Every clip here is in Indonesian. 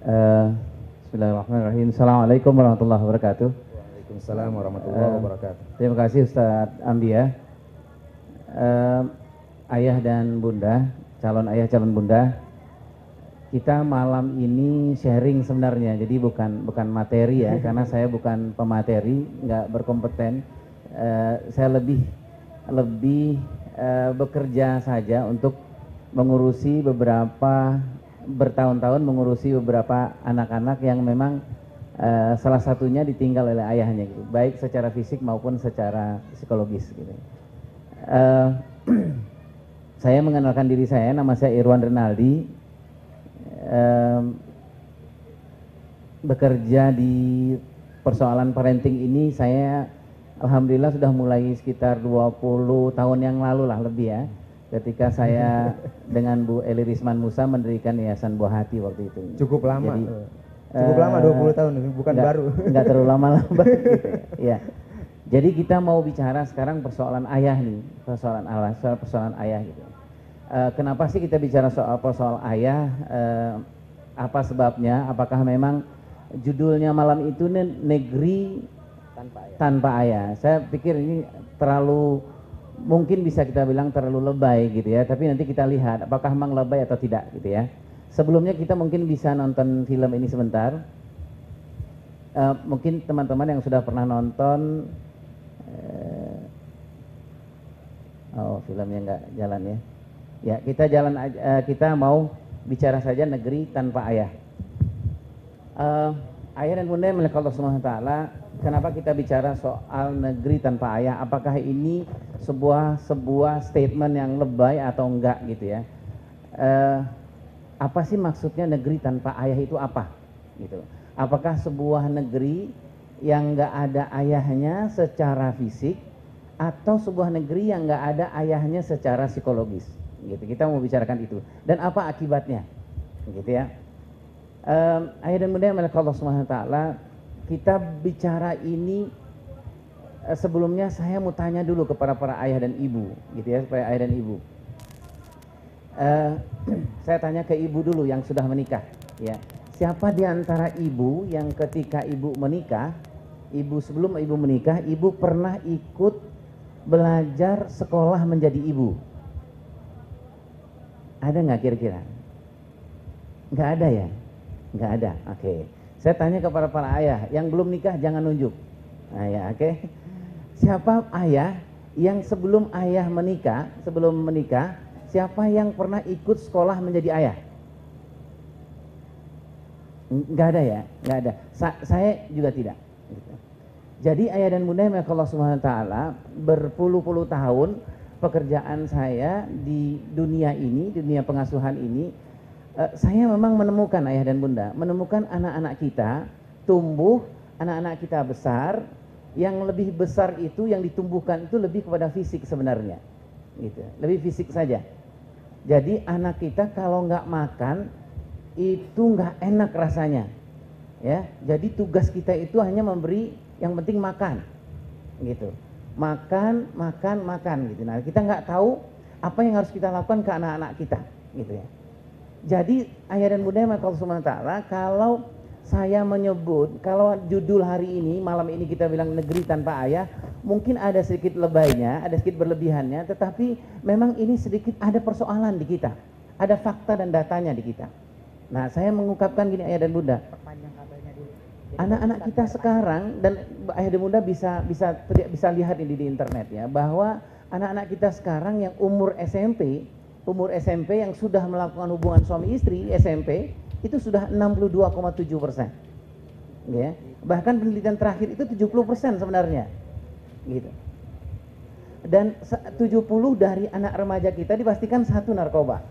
Eh, Bismillahirrahmanirrahim. Assalamualaikum warahmatullahi wabarakatuh. Waalaikumsalam warahmatullahi wabarakatuh. Terima kasih Ustadz Ambia. Ayah dan bunda, calon ayah calon bunda, kita malam ini sharing sebenarnya. Jadi bukan materi ya, karena saya bukan pemateri, nggak berkompeten. Saya lebih bekerja saja untuk mengurusi bertahun-tahun mengurusi beberapa anak-anak yang memang salah satunya ditinggal oleh ayahnya gitu, baik secara fisik maupun secara psikologis gitu. Saya mengenalkan diri saya, nama saya Irwan Renaldi, bekerja di persoalan parenting ini saya alhamdulillah sudah mulai sekitar 20 tahun yang lalu lah lebih ya, ketika saya dengan Bu Eli Risman Musa mendirikan Yayasan Buah Hati waktu itu. Cukup lama. Jadi, cukup lama 20 tahun, bukan baru. Enggak terlalu lama gitu ya. Jadi kita mau bicara sekarang persoalan ayah nih, persoalan ayah gitu. Kenapa sih kita bicara soal ayah? Apa sebabnya? Apakah memang judulnya malam itu negeri tanpa ayah? Saya pikir ini mungkin bisa kita bilang terlalu lebay gitu ya, tapi nanti kita lihat apakah memang lebay atau tidak gitu ya. Sebelumnya kita mungkin bisa nonton film ini sebentar. Mungkin teman-teman yang sudah pernah nonton, filmnya nggak jalan ya. Ya kita mau bicara saja negeri tanpa ayah. Ayah dan bunda yang milik Allah Subhanahu wa taala, kenapa kita bicara soal negeri tanpa ayah? Apakah ini sebuah statement yang lebay atau enggak gitu ya? Apa sih maksudnya negeri tanpa ayah itu apa? Gitu. Apakah sebuah negeri yang enggak ada ayahnya secara fisik, atau sebuah negeri yang enggak ada ayahnya secara psikologis? Gitu. Kita mau bicarakan itu. Dan apa akibatnya? Gitu ya. Ayah dan bunda yang milik Allah Subhanahu wa taala, kita bicara ini sebelumnya saya mau tanya dulu kepada para ayah dan ibu gitu ya, supaya ayah dan ibu. Saya tanya ke ibu dulu yang sudah menikah ya. Siapa di antara ibu yang ketika ibu menikah, sebelum ibu menikah, ibu pernah ikut belajar sekolah menjadi ibu? Ada nggak kira-kira? Nggak ada ya? Nggak ada. Oke. Saya tanya kepada para ayah yang belum nikah, jangan nunjuk. Nah, ya, oke. Siapa ayah yang sebelum menikah, siapa yang pernah ikut sekolah menjadi ayah? Nggak ada ya? Nggak ada. Saya juga tidak. Jadi ayah dan bunda yang Allah Subhanahu wa taala, berpuluh-puluh tahun pekerjaan saya di dunia ini, dunia pengasuhan ini, saya memang menemukan ayah dan bunda, menemukan anak-anak kita tumbuh, anak-anak kita besar. Yang lebih besar itu yang ditumbuhkan itu lebih kepada fisik sebenarnya, gitu. Lebih fisik saja. Jadi anak kita kalau nggak makan itu nggak enak rasanya, ya. Jadi tugas kita itu hanya memberi, yang penting makan, gitu. Makan gitu. Nah, kita nggak tahu apa yang harus kita lakukan ke anak-anak kita, gitu ya. Jadi ayah dan bunda yang Allah Subhanahu wa taala, kalau saya menyebut, kalau judul hari ini, malam ini kita bilang negeri tanpa ayah, mungkin ada sedikit lebaynya, ada sedikit berlebihannya, tetapi memang ini sedikit ada persoalan di kita, ada fakta dan datanya di kita. Nah, saya mengungkapkan gini ayah dan bunda, anak-anak kita sekarang, dan ayah dan bunda bisa lihat ini di internet ya, bahwa anak-anak kita sekarang yang umur SMP yang sudah melakukan hubungan suami istri SMP itu sudah 62,7%, ya. Bahkan penelitian terakhir itu 70% sebenarnya, gitu. Dan 70 dari anak remaja kita dipastikan satu narkoba,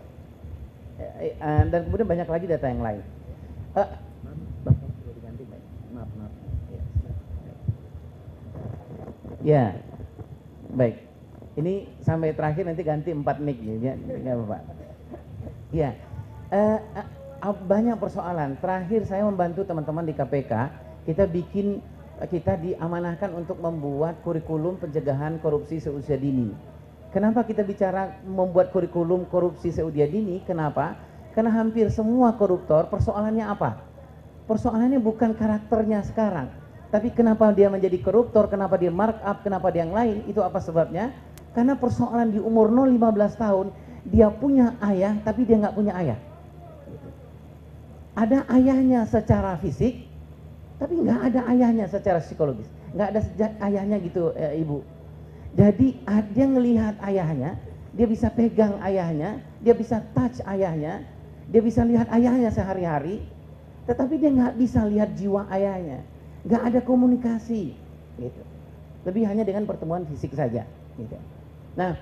dan kemudian banyak lagi data yang lain. Maaf. Ya, baik. Ini sampai terakhir nanti ganti 4 mic ya, nggak apa-apa. Ya, banyak persoalan. Terakhir saya membantu teman-teman di KPK, kita diamanahkan untuk membuat kurikulum pencegahan korupsi seusia dini. Kenapa kita bicara membuat kurikulum korupsi seusia dini? Kenapa? Karena hampir semua koruptor persoalannya apa? Persoalannya bukan karakternya sekarang, tapi kenapa dia menjadi koruptor, kenapa dia markup, kenapa dia yang lain, itu apa sebabnya? Karena persoalan di umur 0-15 tahun, dia punya ayah tapi dia nggak punya ayah. Ada ayahnya secara fisik, tapi nggak ada ayahnya secara psikologis, nggak ada ayahnya gitu ibu. Jadi dia ngelihat ayahnya, dia bisa pegang ayahnya, dia bisa touch ayahnya, dia bisa lihat ayahnya sehari-hari, tetapi dia nggak bisa lihat jiwa ayahnya, nggak ada komunikasi, gitu. Lebih hanya dengan pertemuan fisik saja, gitu. Nah,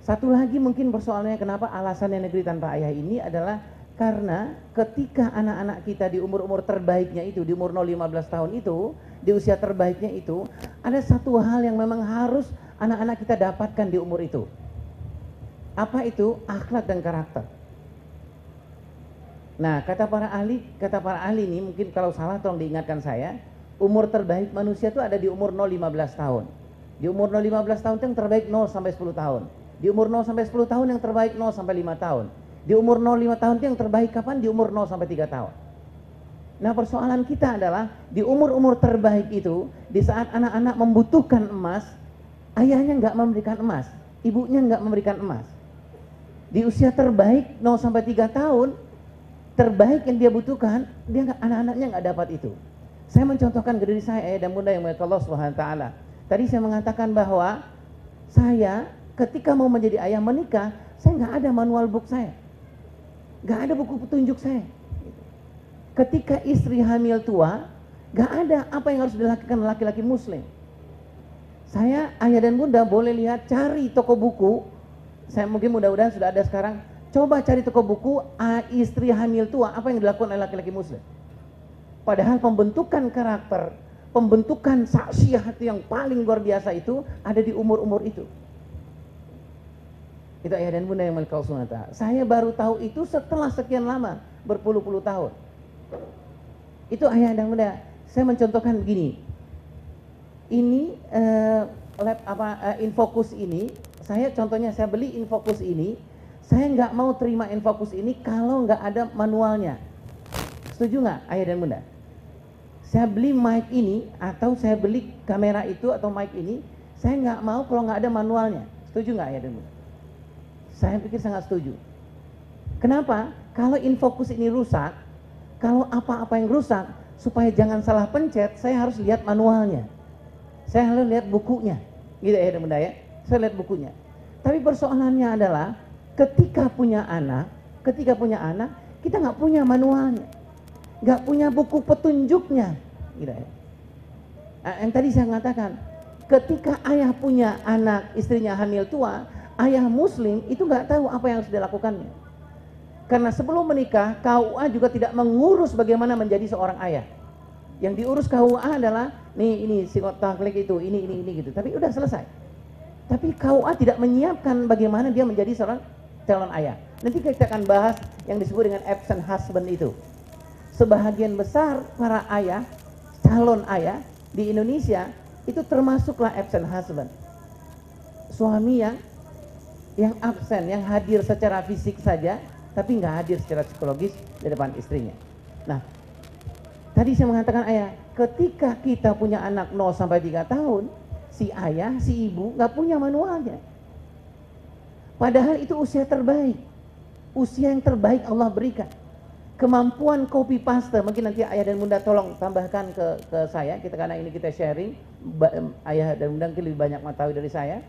satu lagi mungkin persoalannya kenapa alasannya negeri tanpa ayah ini adalah karena ketika anak-anak kita di umur-umur terbaiknya itu, di umur 0-15 tahun itu, di usia terbaiknya itu, ada satu hal yang memang harus anak-anak kita dapatkan di umur itu. Apa itu? Akhlak dan karakter. Nah, kata para ahli ini, mungkin kalau salah tolong diingatkan saya, umur terbaik manusia itu ada di umur 0-15 tahun. Di umur 0-15 tahun itu yang terbaik 0-10 tahun. Di umur 0-10 tahun yang terbaik 0-5 tahun. Di umur 0-5 tahun itu yang terbaik kapan? Di umur 0-3 tahun. Nah, persoalan kita adalah di umur-umur terbaik itu, di saat anak-anak membutuhkan emas, ayahnya nggak memberikan emas, ibunya nggak memberikan emas. Di usia terbaik 0-3 tahun, terbaik yang dia butuhkan, anak-anaknya nggak dapat itu. Saya mencontohkan ke diri saya, ayah dan bunda yang mulia Allah Subhanahu wa taala. Tadi saya mengatakan bahwa saya ketika mau menjadi ayah menikah, saya nggak ada manual book saya, nggak ada buku petunjuk saya. Ketika istri hamil tua, nggak ada apa yang harus dilakukan laki-laki muslim. Saya, ayah dan bunda boleh lihat, cari toko buku. Saya mungkin mudah-mudahan sudah ada sekarang. Coba cari toko buku istri hamil tua, apa yang dilakukan oleh laki-laki muslim. Padahal pembentukan karakter, pembentukan saksiyah yang paling luar biasa itu ada di umur-umur itu. Itu ayah dan bunda yang mulia Allah Subhanahu wa taala. Saya baru tahu itu setelah sekian lama, berpuluh-puluh tahun. Itu ayah dan bunda. Saya mencontohkan begini. Ini Infocus ini, contohnya saya beli Infocus ini, saya nggak mau terima Infocus ini kalau nggak ada manualnya. Setuju nggak ayah dan bunda? Saya beli mic ini atau saya beli kamera itu atau mic ini, saya nggak mau kalau nggak ada manualnya. Setuju nggak ayah dan bunda? Saya pikir sangat setuju. Kenapa? Kalau Infocus ini rusak, kalau apa-apa yang rusak, supaya jangan salah pencet, saya harus lihat manualnya. Saya harus lihat bukunya. Gitu ya bunda ya. Saya lihat bukunya. Tapi persoalannya adalah ketika punya anak, kita nggak punya manualnya. Nggak punya buku petunjuknya. Gitu ya. Nah, yang tadi saya mengatakan, ketika ayah punya anak, istrinya hamil tua, ayah muslim itu nggak tahu apa yang harus dilakukannya. Karena sebelum menikah, KUA juga tidak mengurus bagaimana menjadi seorang ayah. Yang diurus KUA adalah, ini sikot taklek itu, ini gitu. Tapi udah selesai. Tapi KUA tidak menyiapkan bagaimana dia menjadi seorang calon ayah. Nanti kita akan bahas yang disebut dengan absent husband itu. Sebahagian besar para ayah, calon ayah di Indonesia, itu termasuklah absent husband. Suami yang absen, yang hadir secara fisik saja, tapi nggak hadir secara psikologis di depan istrinya. Nah, tadi saya mengatakan ayah, ketika kita punya anak 0-3 tahun, si ayah, si ibu nggak punya manualnya. Padahal itu usia terbaik, usia yang terbaik Allah berikan. Kemampuan copy paste, mungkin nanti ayah dan bunda tolong tambahkan ke saya, karena ini kita sharing, ayah dan bunda mungkin lebih banyak mengetahui dari saya.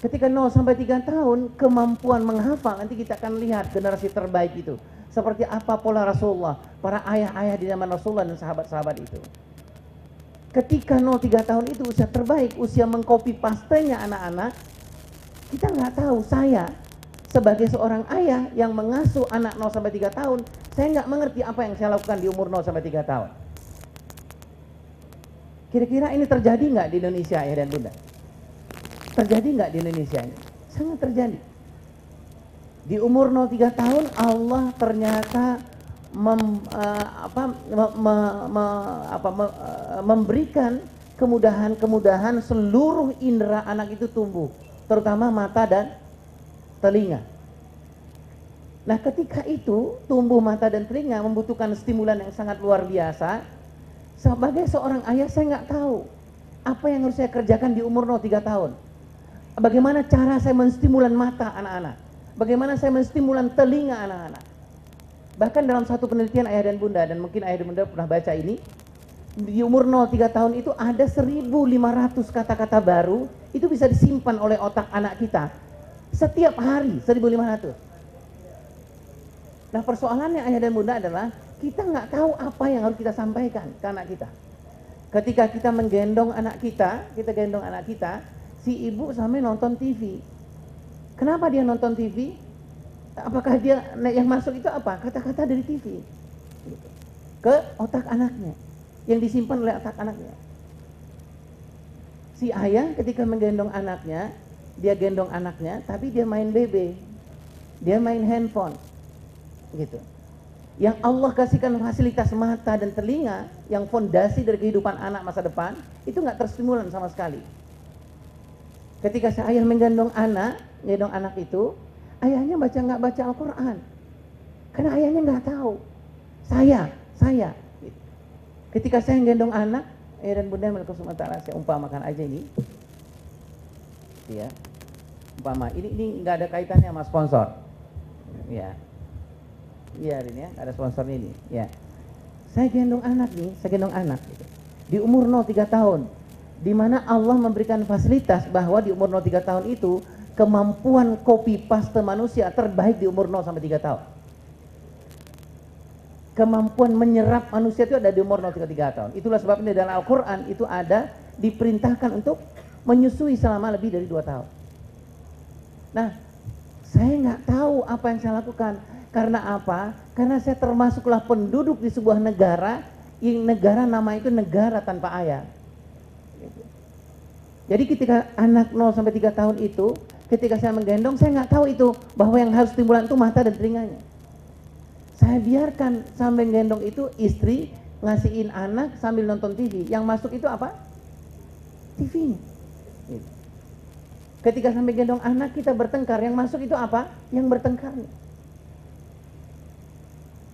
Ketika 0-3 tahun, kemampuan menghafal, nanti kita akan lihat generasi terbaik itu. Seperti apa pola Rasulullah, para ayah-ayah di zaman Rasulullah dan sahabat-sahabat itu. Ketika 0-3 tahun itu usia terbaik, usia mengcopy pastenya anak-anak, kita nggak tahu. Saya sebagai seorang ayah yang mengasuh anak 0-3 tahun, saya nggak mengerti apa yang saya lakukan di umur 0-3 tahun. Kira-kira ini terjadi nggak di Indonesia, ayah dan bunda? Terjadi nggak di Indonesia ini? Sangat terjadi. Di umur 0-3 tahun Allah ternyata memberikan kemudahan-kemudahan seluruh indera anak itu tumbuh, terutama mata dan telinga. Nah ketika itu tumbuh mata dan telinga membutuhkan stimulan yang sangat luar biasa. Sebagai seorang ayah saya nggak tahu apa yang harus saya kerjakan di umur 3 tahun. Bagaimana cara saya menstimulan mata anak-anak, bagaimana saya menstimulan telinga anak-anak. Bahkan dalam satu penelitian ayah dan bunda, dan mungkin ayah dan bunda pernah baca ini, di umur 0-3 tahun itu ada 1.500 kata-kata baru, itu bisa disimpan oleh otak anak kita setiap hari, 1.500. Nah persoalannya ayah dan bunda adalah kita nggak tahu apa yang harus kita sampaikan ke anak kita. Ketika kita menggendong anak kita, si ibu sampai nonton TV. Kenapa dia nonton TV? Apakah dia yang masuk itu apa? Kata-kata dari TV ke otak anaknya, yang disimpan oleh otak anaknya. Si ayah ketika menggendong anaknya, dia gendong anaknya, tapi dia main BB, dia main handphone, gitu. Yang Allah kasihkan fasilitas mata dan telinga, yang fondasi dari kehidupan anak masa depan, itu nggak terstimulan sama sekali. Ketika si ayah menggendong anak itu, ayahnya nggak baca Al-Quran, karena ayahnya nggak tahu. Saya, ketika saya menggendong anak, ayah dan bunda milik Allah Ta'ala, saya umpamakan aja ini, ya, umpama ini nggak ada kaitannya sama sponsor, ya. Iya ini ya, ada sponsor ini. Ya, saya gendong anak gitu. Di umur 0-3 tahun, di mana Allah memberikan fasilitas bahwa di umur 0-3 tahun itu kemampuan copy paste manusia terbaik di umur 0-3 tahun. Kemampuan menyerap manusia itu ada di umur 0-3 tahun. Itulah sebabnya dalam Al-Quran itu ada diperintahkan untuk menyusui selama lebih dari 2 tahun. Nah, saya nggak tahu apa yang saya lakukan. Karena apa? Karena saya termasuklah penduduk di sebuah negara, yang negara nama itu negara tanpa ayah. Jadi ketika anak 0-3 tahun itu, ketika saya menggendong, saya nggak tahu itu bahwa yang harus stimulan itu mata dan telinganya. Saya biarkan sambil gendong itu istri ngasihin anak sambil nonton TV. Yang masuk itu apa? TV. Ketika sambil gendong anak kita bertengkar, yang masuk itu apa? Yang bertengkarnya.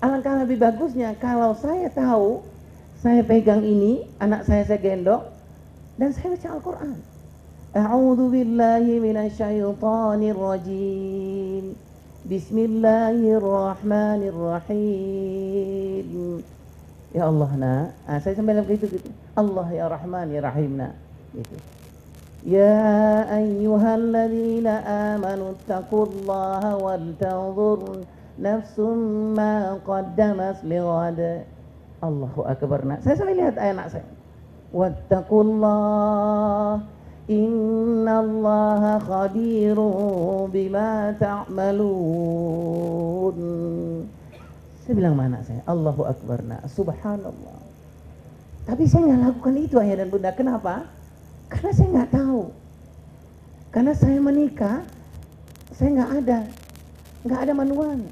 Alangkah lebih bagusnya kalau saya tahu, saya pegang ini, anak saya gendong, dan saya baca Al-Quran. A'udzu billahi minasyaitonir rajim. Bismillahirrahmanirrahim. Ya Allah, saya sambil begitu. Allah ya Rahman ya Rahim, gitu. Ya ayyuhalladzina amanu taqullaha wal tanzur nafsum ma qaddamat lighad. Allahu akbar. Saya sampai lihat anak saya. Wattaqullah innallaha khabirum bima ta'malun. Saya bilang mana saya? Allahu akbar. Subhanallah. Tapi saya nggak lakukan itu ayah dan bunda. Kenapa? Karena saya nggak tahu. Karena saya menikah, saya nggak ada manualnya.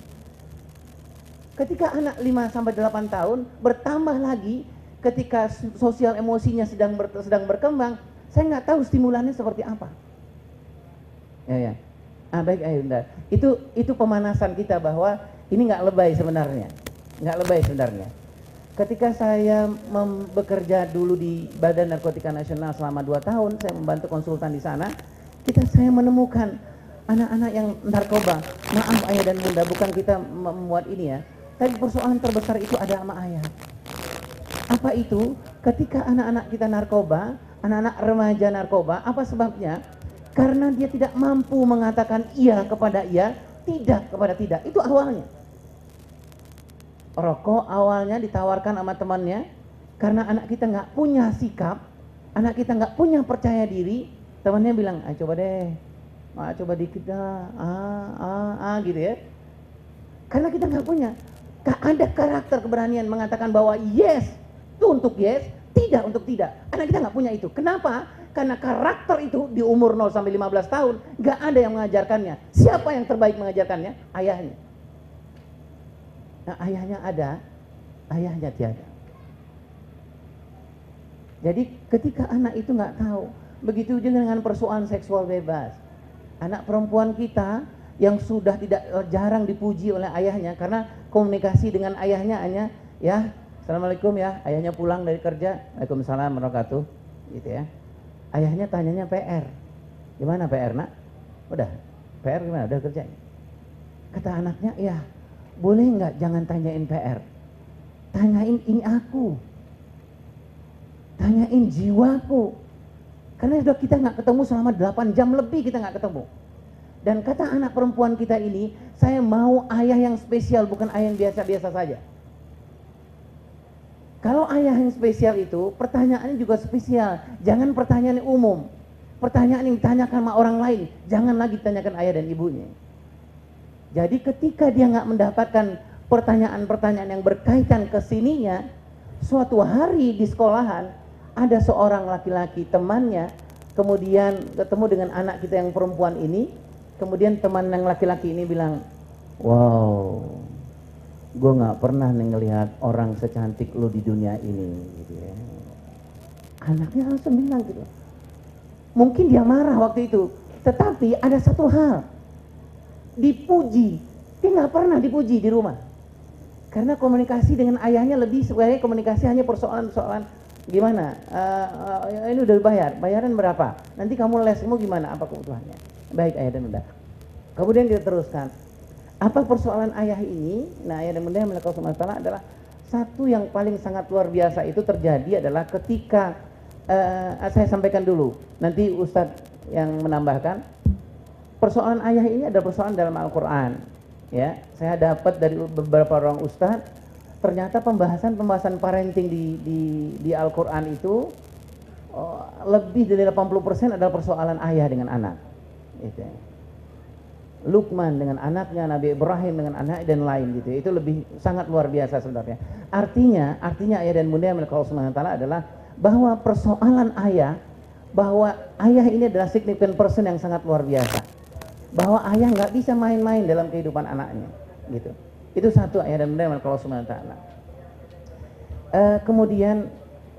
Ketika anak 5-8 tahun bertambah lagi, ketika sosial emosinya sedang berkembang, saya nggak tahu stimulannya seperti apa. Ya. Baik ayah bunda. Itu pemanasan kita bahwa ini nggak lebay sebenarnya. Ketika saya bekerja dulu di Badan Narkotika Nasional selama 2 tahun, saya membantu konsultan di sana. Saya menemukan anak-anak yang narkoba. Maaf ayah dan bunda, bukan kita membuat ini ya. Tapi persoalan terbesar itu ada sama ayah. Apa itu? Ketika anak-anak kita narkoba, anak-anak remaja narkoba, apa sebabnya? Karena dia tidak mampu mengatakan iya kepada iya, tidak kepada tidak. Itu awalnya. Rokok awalnya ditawarkan sama temannya, karena anak kita nggak punya sikap, anak kita nggak punya percaya diri, temannya bilang, coba deh, coba dikit dah, gitu ya. Karena kita nggak punya. Ada karakter keberanian mengatakan bahwa yes itu untuk yes, tidak untuk tidak. Anak kita nggak punya itu. Kenapa? Karena karakter itu di umur 0-15 tahun nggak ada yang mengajarkannya. Siapa yang terbaik mengajarkannya? Ayahnya. Nah, ayahnya ada, ayahnya tiada. Jadi ketika anak itu nggak tahu, begitu juga dengan persoalan seksual bebas. Anak perempuan kita yang sudah tidak jarang dipuji oleh ayahnya karena komunikasi dengan ayahnya hanya ya assalamualaikum ya, ayahnya pulang dari kerja, waalaikumsalam warahmatullahi wabarakatuh, gitu ya. Ayahnya tanyanya PR, gimana PR nak? Udah, PR gimana? Udah kerjain. Kata anaknya, ya boleh nggak jangan tanyain PR, tanyain ini aku, tanyain jiwaku, karena sudah kita nggak ketemu selama 8 jam lebih kita nggak ketemu. Dan kata anak perempuan kita ini, saya mau ayah yang spesial, bukan ayah yang biasa-biasa saja. Kalau ayah yang spesial itu, pertanyaannya juga spesial. Jangan pertanyaan yang umum. Pertanyaan yang ditanyakan sama orang lain, jangan lagi ditanyakan ayah dan ibunya. Jadi ketika dia nggak mendapatkan pertanyaan-pertanyaan yang berkaitan ke sininya, suatu hari di sekolahan, ada seorang laki-laki temannya, kemudian ketemu dengan anak kita yang perempuan ini, kemudian teman yang laki-laki ini bilang, wow, gue nggak pernah ngelihat orang secantik lu di dunia ini, gitu ya. Anaknya langsung bilang gitu. Mungkin dia marah waktu itu, tetapi ada satu hal, dipuji. Dia nggak pernah dipuji di rumah, karena komunikasi dengan ayahnya lebih sebagai komunikasi hanya persoalan-persoalan gimana. Ini udah bayar, bayaran berapa? Nanti kamu lesmu gimana? Apa kebutuhannya? Baik ayah dan bunda. Kemudian dia teruskan. Apa persoalan ayah ini? Nah, ayah dan bunda yang melakukan masalah adalah satu yang paling sangat luar biasa itu terjadi adalah ketika saya sampaikan dulu. Nanti Ustadz yang menambahkan. Persoalan ayah ini adalah persoalan dalam Al-Quran. Ya, saya dapat dari beberapa orang Ustadz. Ternyata pembahasan parenting di Al-Quran itu lebih dari 80% adalah persoalan ayah dengan anak. Gitu. Luqman dengan anaknya, Nabi Ibrahim dengan anak dan lain gitu. Itu lebih sangat luar biasa sebenarnya. Artinya ayah dan bunda yang milik Allah Subhanahu wa taala adalah bahwa persoalan ayah, bahwa ayah ini adalah significant person yang sangat luar biasa. Bahwa ayah nggak bisa main-main dalam kehidupan anaknya, gitu. Itu satu ayah dan bunda yang milik Allah Subhanahu wa taala. Kemudian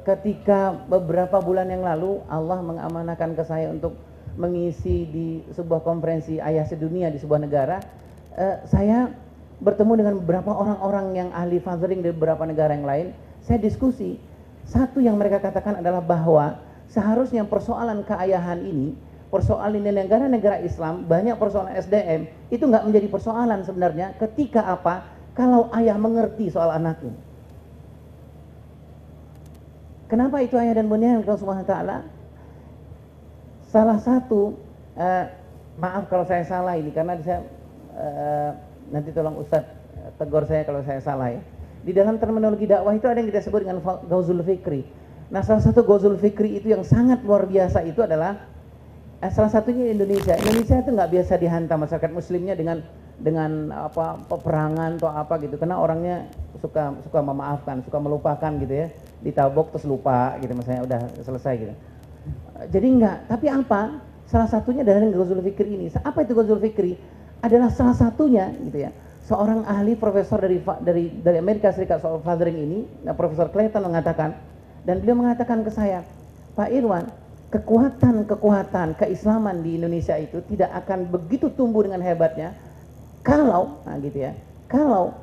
ketika beberapa bulan yang lalu Allah mengamanahkan ke saya untuk mengisi di sebuah konferensi ayah sedunia di sebuah negara, saya bertemu dengan beberapa orang-orang yang ahli fathering dari beberapa negara yang lain. Saya diskusi, satu yang mereka katakan adalah bahwa seharusnya persoalan keayahan ini, persoalan di negara-negara Islam, banyak persoalan SDM, itu nggak menjadi persoalan sebenarnya ketika apa? Kalau ayah mengerti soal anaknya. Kenapa itu ayah dan bunda yang Allah Subhanahu wa taala? Salah satu, maaf kalau saya salah ini, karena saya nanti tolong Ustadz tegur saya kalau saya salah ya. Di dalam terminologi dakwah itu ada yang kita sebut dengan Ghazul Fikri. Nah, salah satu Ghazul Fikri itu yang sangat luar biasa itu adalah salah satunya Indonesia. Indonesia itu nggak biasa dihantam masyarakat Muslimnya dengan apa peperangan atau apa gitu, karena orangnya suka memaafkan, suka melupakan gitu ya, ditabok terus lupa gitu, misalnya udah selesai gitu. Jadi enggak, tapi apa? Salah satunya dari Ghazul Fikri ini. Apa itu Ghazul Fikri? Adalah salah satunya gitu ya. Seorang ahli profesor dari Amerika Serikat soal fathering ini, Profesor Clayton mengatakan, dan beliau mengatakan ke saya, Pak Irwan, kekuatan keislaman di Indonesia itu tidak akan begitu tumbuh dengan hebatnya kalau, nah gitu ya, kalau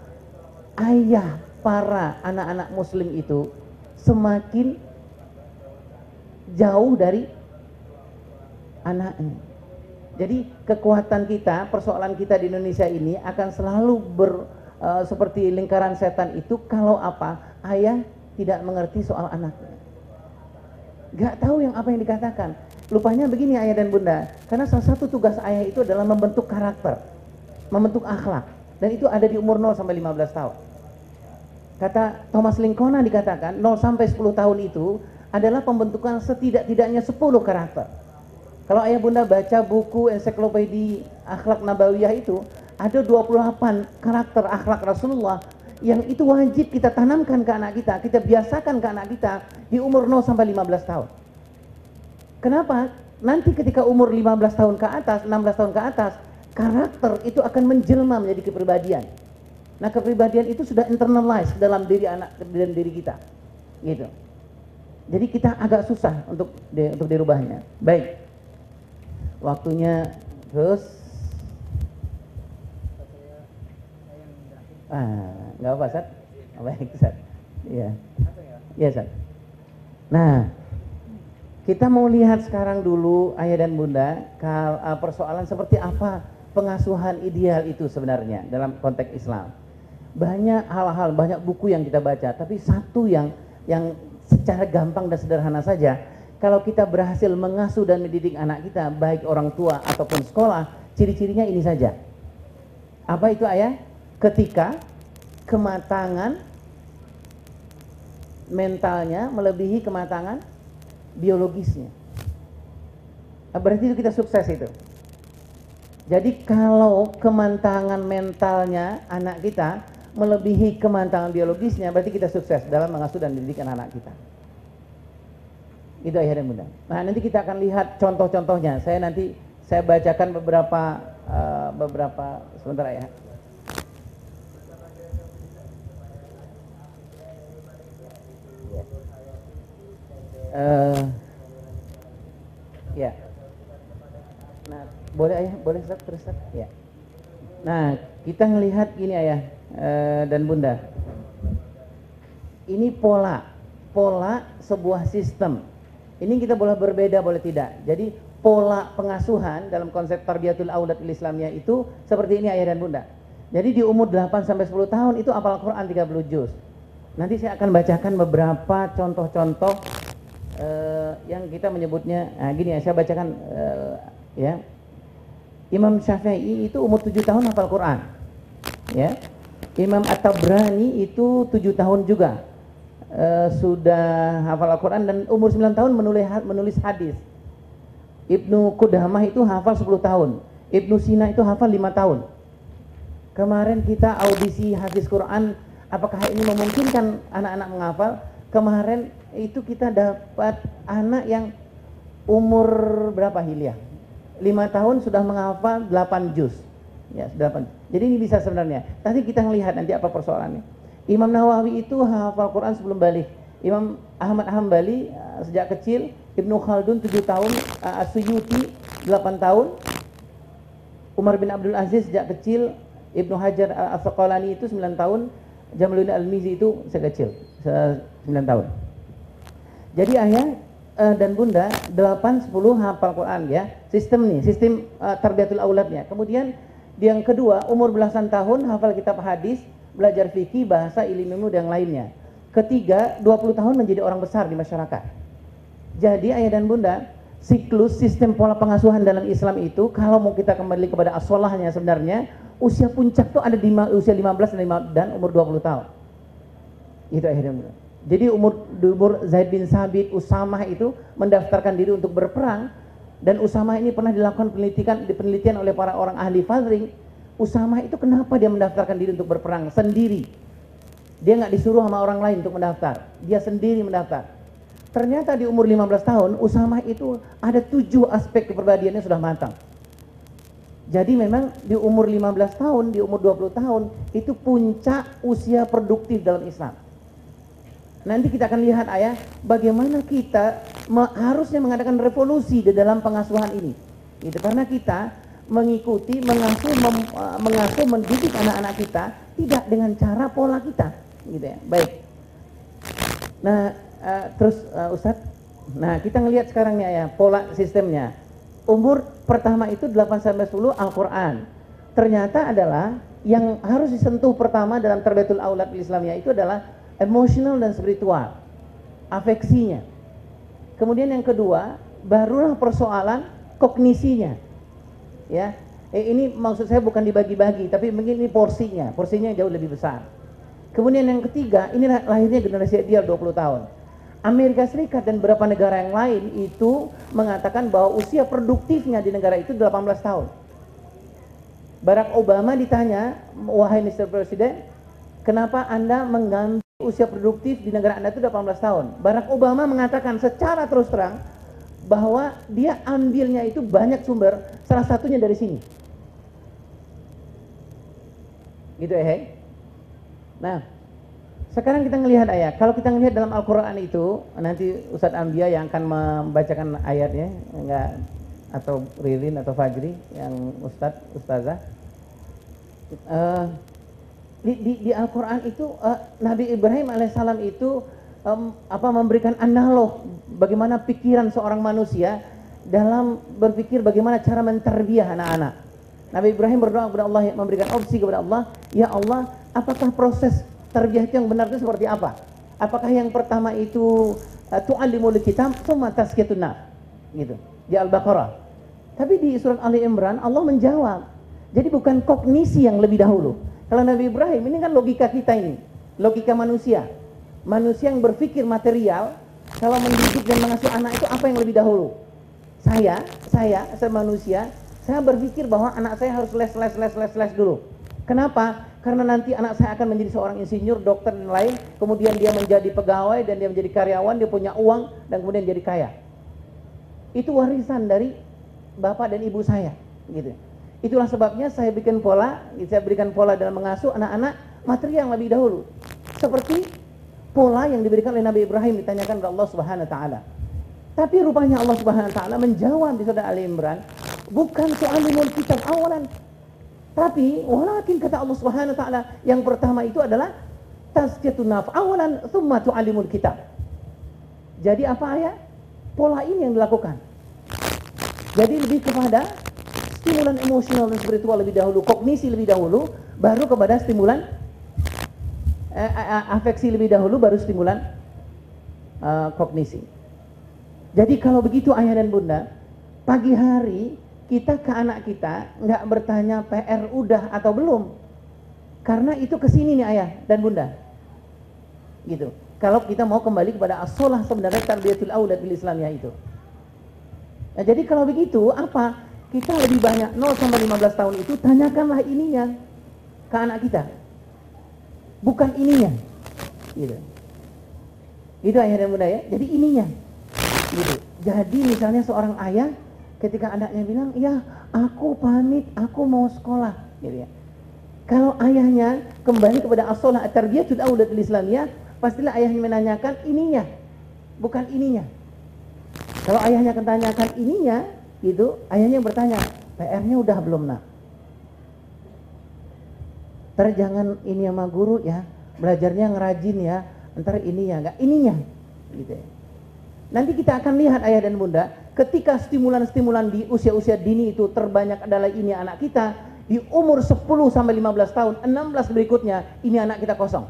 ayah para anak-anak Muslim itu semakin jauh dari anaknya. Jadi kekuatan kita, persoalan kita di Indonesia ini akan selalu seperti lingkaran setan itu kalau apa? Ayah tidak mengerti soal anaknya. Gak tahu apa yang dikatakan. Lupanya begini ayah dan bunda, karena salah satu tugas ayah itu adalah membentuk karakter, membentuk akhlak, dan itu ada di umur 0 sampai 15 tahun. Kata Thomas Lincoln dikatakan 0 sampai 10 tahun itu adalah pembentukan setidak-tidaknya 10 karakter. Kalau ayah bunda baca buku ensiklopedia akhlak nabawiyah itu ada 28 karakter akhlak Rasulullah yang itu wajib kita tanamkan ke anak kita biasakan ke anak kita di umur 0 sampai 15 tahun. Kenapa? Nanti ketika umur 15 tahun ke atas, 16 tahun ke atas, karakter itu akan menjelma menjadi kepribadian. Nah, kepribadian itu sudah internalize dalam diri anak dan diri kita. Gitu. Jadi kita agak susah untuk dirubahnya. Baik. Waktunya terus Nggak apa, Ustaz? Baik, Ustaz. Iya. Iya, Ustaz. Nah, kita mau lihat sekarang dulu ayah dan bunda, persoalan seperti apa pengasuhan ideal itu sebenarnya dalam konteks Islam. Banyak hal-hal, banyak buku yang kita baca, tapi satu yang secara gampang dan sederhana saja, kalau kita berhasil mengasuh dan mendidik anak kita, baik orang tua ataupun sekolah, ciri-cirinya ini saja. Apa itu ayah? Ketika kematangan mentalnya melebihi kematangan biologisnya. Berarti itu kita sukses itu. Jadi kalau kematangan mentalnya anak kita melebihi kematangan biologisnya, berarti kita sukses dalam mengasuh dan mendidik anak kita. Itu ayah dan bunda. Nah, nanti kita akan lihat contoh-contohnya. Saya bacakan beberapa sebentar ya. Ya. Nah, boleh ayah, boleh Ustaz, terus Ustaz? Ya. Nah, kita ngelihat gini ayah dan bunda. Ini pola sebuah sistem. Ini kita boleh berbeda, boleh tidak. Jadi pola pengasuhan dalam konsep tarbiyatul aulad Islamiyah itu seperti ini ayah dan bunda. Jadi di umur 8 sampai 10 tahun itu hafal Quran 30 juz. Nanti saya akan bacakan beberapa contoh-contoh yang kita menyebutnya, gini ya, saya bacakan ya. Imam Syafi'i itu umur 7 tahun hafal Quran. Ya. Imam At-Tabrani itu 7 tahun juga sudah hafal Al-Quran, dan umur 9 tahun menulis hadis. Ibnu Qudamah itu hafal 10 tahun. Ibnu Sina itu hafal 5 tahun. Kemarin kita audisi hadis Quran, apakah ini memungkinkan anak-anak menghafal? Kemarin itu kita dapat anak yang umur berapa Hilyah? 5 tahun sudah menghafal 8 juz. Ya, 8. Jadi ini bisa sebenarnya. Nanti kita melihat nanti apa persoalannya. Imam Nawawi itu hafal Quran sebelum balik. Imam Ahmad Hambali sejak kecil. Ibnu Khaldun 7 tahun. As-Suyuti 8 tahun. Umar bin Abdul Aziz sejak kecil. Ibnu Hajar Al-Asqalani itu 9 tahun. Jamaluddin Al-Mizi itu sekecil 9 tahun. Jadi ayah dan bunda 8, 10 hafal Quran ya. Sistem tarbiyatul auladnya. Kemudian yang kedua, umur belasan tahun hafal kitab hadis, belajar fikih, bahasa, ilmu dan lainnya. Ketiga, 20 tahun menjadi orang besar di masyarakat. Jadi ayah dan bunda, siklus sistem pola pengasuhan dalam Islam itu, kalau mau kita kembali kepada as-sholahnya sebenarnya, usia puncak itu ada di usia 15 dan umur 20 tahun. Itu ayah dan bunda. Jadi umur Zaid bin Sabit, Usamah itu mendaftarkan diri untuk berperang, dan Usamah ini pernah dilakukan penelitian oleh para orang ahli fadring. Usamah itu kenapa dia mendaftarkan diri untuk berperang sendiri? Dia nggak disuruh sama orang lain untuk mendaftar, dia sendiri mendaftar. Ternyata di umur 15 tahun Usamah itu ada 7 aspek kepribadiannya sudah matang. Jadi memang di umur 15 tahun, di umur 20 tahun itu puncak usia produktif dalam Islam. Nanti kita akan lihat ayah, bagaimana kita harusnya mengadakan revolusi di dalam pengasuhan ini. Itu karena kita mengikuti, mengasuh, mendidik anak-anak kita tidak dengan cara pola kita, gitu ya. Baik. Nah, terus Ustadz, nah kita ngelihat sekarang nih ya pola sistemnya. Umur pertama itu 8 sampai 10 Al-Quran. Ternyata adalah yang harus disentuh pertama dalam tarbiyatul aulad Islamiyah itu adalah emosional dan spiritual, afeksinya. Kemudian yang kedua, barulah persoalan kognisinya. Ya, ini maksud saya bukan dibagi-bagi, tapi begini porsinya jauh lebih besar. Kemudian yang ketiga, ini lahirnya generasi ideal 20 tahun. Amerika Serikat dan beberapa negara yang lain itu mengatakan bahwa usia produktifnya di negara itu 18 tahun. Barack Obama ditanya, wahai Mr. President, kenapa Anda mengganti usia produktif di negara Anda itu 18 tahun? Barack Obama mengatakan secara terus terang bahwa dia ambilnya itu banyak sumber, salah satunya dari sini. Gitu ya. Nah, sekarang kita ngelihat ayat. Kalau kita ngelihat dalam Al-Quran itu, nanti Ustadz Ambia yang akan membacakan ayatnya, enggak, atau Ririn atau Fajri yang Ustazah. Di Al-Quran itu Nabi Ibrahim alaihissalam itu memberikan analog bagaimana pikiran seorang manusia dalam berpikir bagaimana cara menterbiah anak-anak. Nabi Ibrahim berdoa kepada Allah, memberikan opsi kepada Allah, ya Allah, apakah proses terbiah itu yang benar itu seperti apa? Apakah yang pertama itu tu'allimul kitab tsumma tazkiyatun nafs, gitu, di Al-Baqarah. Tapi di surat Ali Imran Allah menjawab, jadi bukan kognisi yang lebih dahulu. Kalau Nabi Ibrahim ini kan logika kita ini, logika manusia yang berpikir material. Kalau mendidik dan mengasuh anak itu apa yang lebih dahulu? Saya manusia, saya berpikir bahwa anak saya harus les dulu. Kenapa? Karena nanti anak saya akan menjadi seorang insinyur, dokter dan lain, kemudian dia menjadi pegawai dan dia menjadi karyawan, dia punya uang dan kemudian jadi kaya. Itu warisan dari bapak dan ibu saya, gitu. Itulah sebabnya saya berikan pola dalam mengasuh anak-anak materi yang lebih dahulu. Seperti pola yang diberikan oleh Nabi Ibrahim ditanyakan oleh Allah Subhanahu wa taala. Tapi rupanya Allah Subhanahu wa taala menjawab di surah Ali Imran, bukan soalimul kitab awalan. Tapi walakin kata Allah Subhanahu wa taala, yang pertama itu adalah tazkiyatun nafs awalan tsumma tu'allimul kitab. Jadi apa ayat? Pola ini yang dilakukan. Jadi lebih kepada stimulan emosional dan spiritual lebih dahulu, kognisi lebih dahulu, baru kepada stimulan afeksi lebih dahulu, baru stimulan kognisi. Jadi kalau begitu ayah dan bunda, pagi hari kita ke anak kita nggak bertanya PR udah atau belum, karena itu kesini nih ayah dan bunda, gitu. Kalau kita mau kembali kepada as-shalah sebenarnya tarbiyatul aulad bil Islamiyah itu. Nah, jadi kalau begitu apa? Kita lebih banyak 0 sampai 15 tahun itu tanyakanlah ininya ke anak kita, bukan ininya, gitu. Itu ayah dan bunda ya. Jadi ininya, gitu. Jadi misalnya seorang ayah ketika anaknya bilang, ya aku pamit, aku mau sekolah, gitu ya. Kalau ayahnya kembali kepada as-shalah at-tarbiyatul aulad bil Islamiyah, pastilah ayahnya menanyakan ininya, bukan ininya. Kalau ayahnya menanyakan ininya, gitu, ayahnya bertanya, PR-nya udah belum nak? Ntar jangan ini sama guru ya, belajarnya ngerajin ya, ntar ini ya, enggak ininya, gitu ya. Nanti kita akan lihat ayah dan bunda, ketika stimulan-stimulan di usia-usia dini itu terbanyak adalah ini anak kita, di umur 10 sampai 15 tahun, 16 berikutnya, ini anak kita kosong.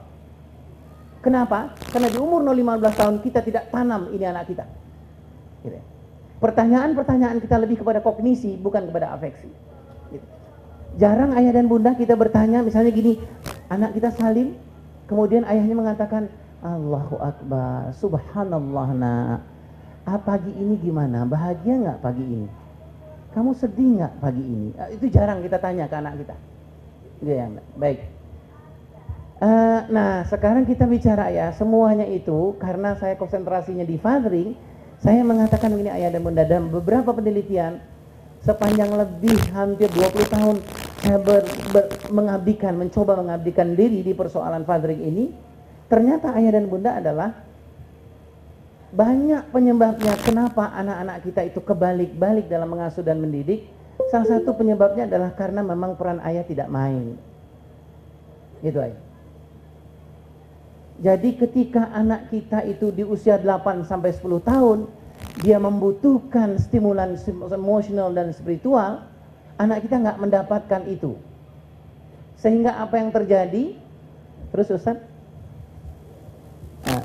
Kenapa? Karena di umur 0-15 tahun kita tidak tanam ini anak kita. Gitu. Pertanyaan-pertanyaan kita lebih kepada kognisi, bukan kepada afeksi. Gitu. Jarang ayah dan bunda kita bertanya, misalnya gini, anak kita salim, kemudian ayahnya mengatakan, Allahu Akbar, Subhanallah nak, pagi ini gimana? Bahagia nggak pagi ini? Kamu sedih nggak pagi ini? Itu jarang kita tanya ke anak kita. Gitu ya, baik. Nah, sekarang kita bicara ya, semuanya itu karena saya konsentrasinya di fathering. Saya mengatakan begini ayah dan bunda, dalam beberapa penelitian sepanjang lebih hampir 20 tahun saya mencoba mengabdikan diri di persoalan fathering ini, ternyata ayah dan bunda adalah banyak penyebabnya kenapa anak-anak kita itu kebalik-balik dalam mengasuh dan mendidik. Salah satu penyebabnya adalah karena memang peran ayah tidak main. Gitu ayah. Jadi ketika anak kita itu di usia 8 sampai 10 tahun, dia membutuhkan stimulan emosional dan spiritual, anak kita nggak mendapatkan itu. Sehingga apa yang terjadi? Terus Ustaz?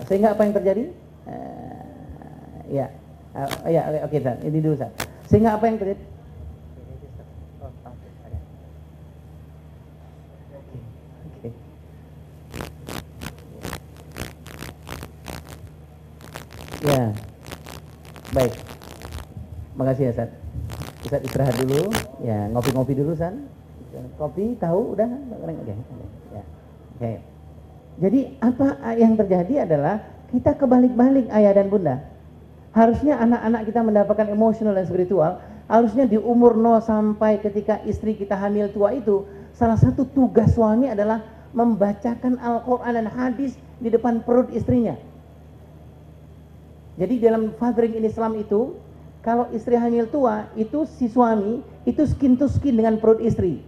Sehingga apa yang terjadi? Oke, Ustaz. Ini dulu Ustaz. Sehingga apa yang terjadi? Ya, baik. Makasih ya, Ustaz. Ustaz istirahat dulu. Ya, ngopi-ngopi dulu, Ustaz. Kopi, tahu, udah? Oke. Ya. Oke. Jadi apa yang terjadi adalah kita kebalik-balik ayah dan bunda. Harusnya anak-anak kita mendapatkan emosional dan spiritual. Harusnya di umur 0 sampai ketika istri kita hamil tua itu, salah satu tugas suami adalah membacakan Al-Quran dan hadis di depan perut istrinya. Jadi dalam fathering in Islam itu, kalau istri hamil tua, itu si suami itu skin to skin dengan perut istri,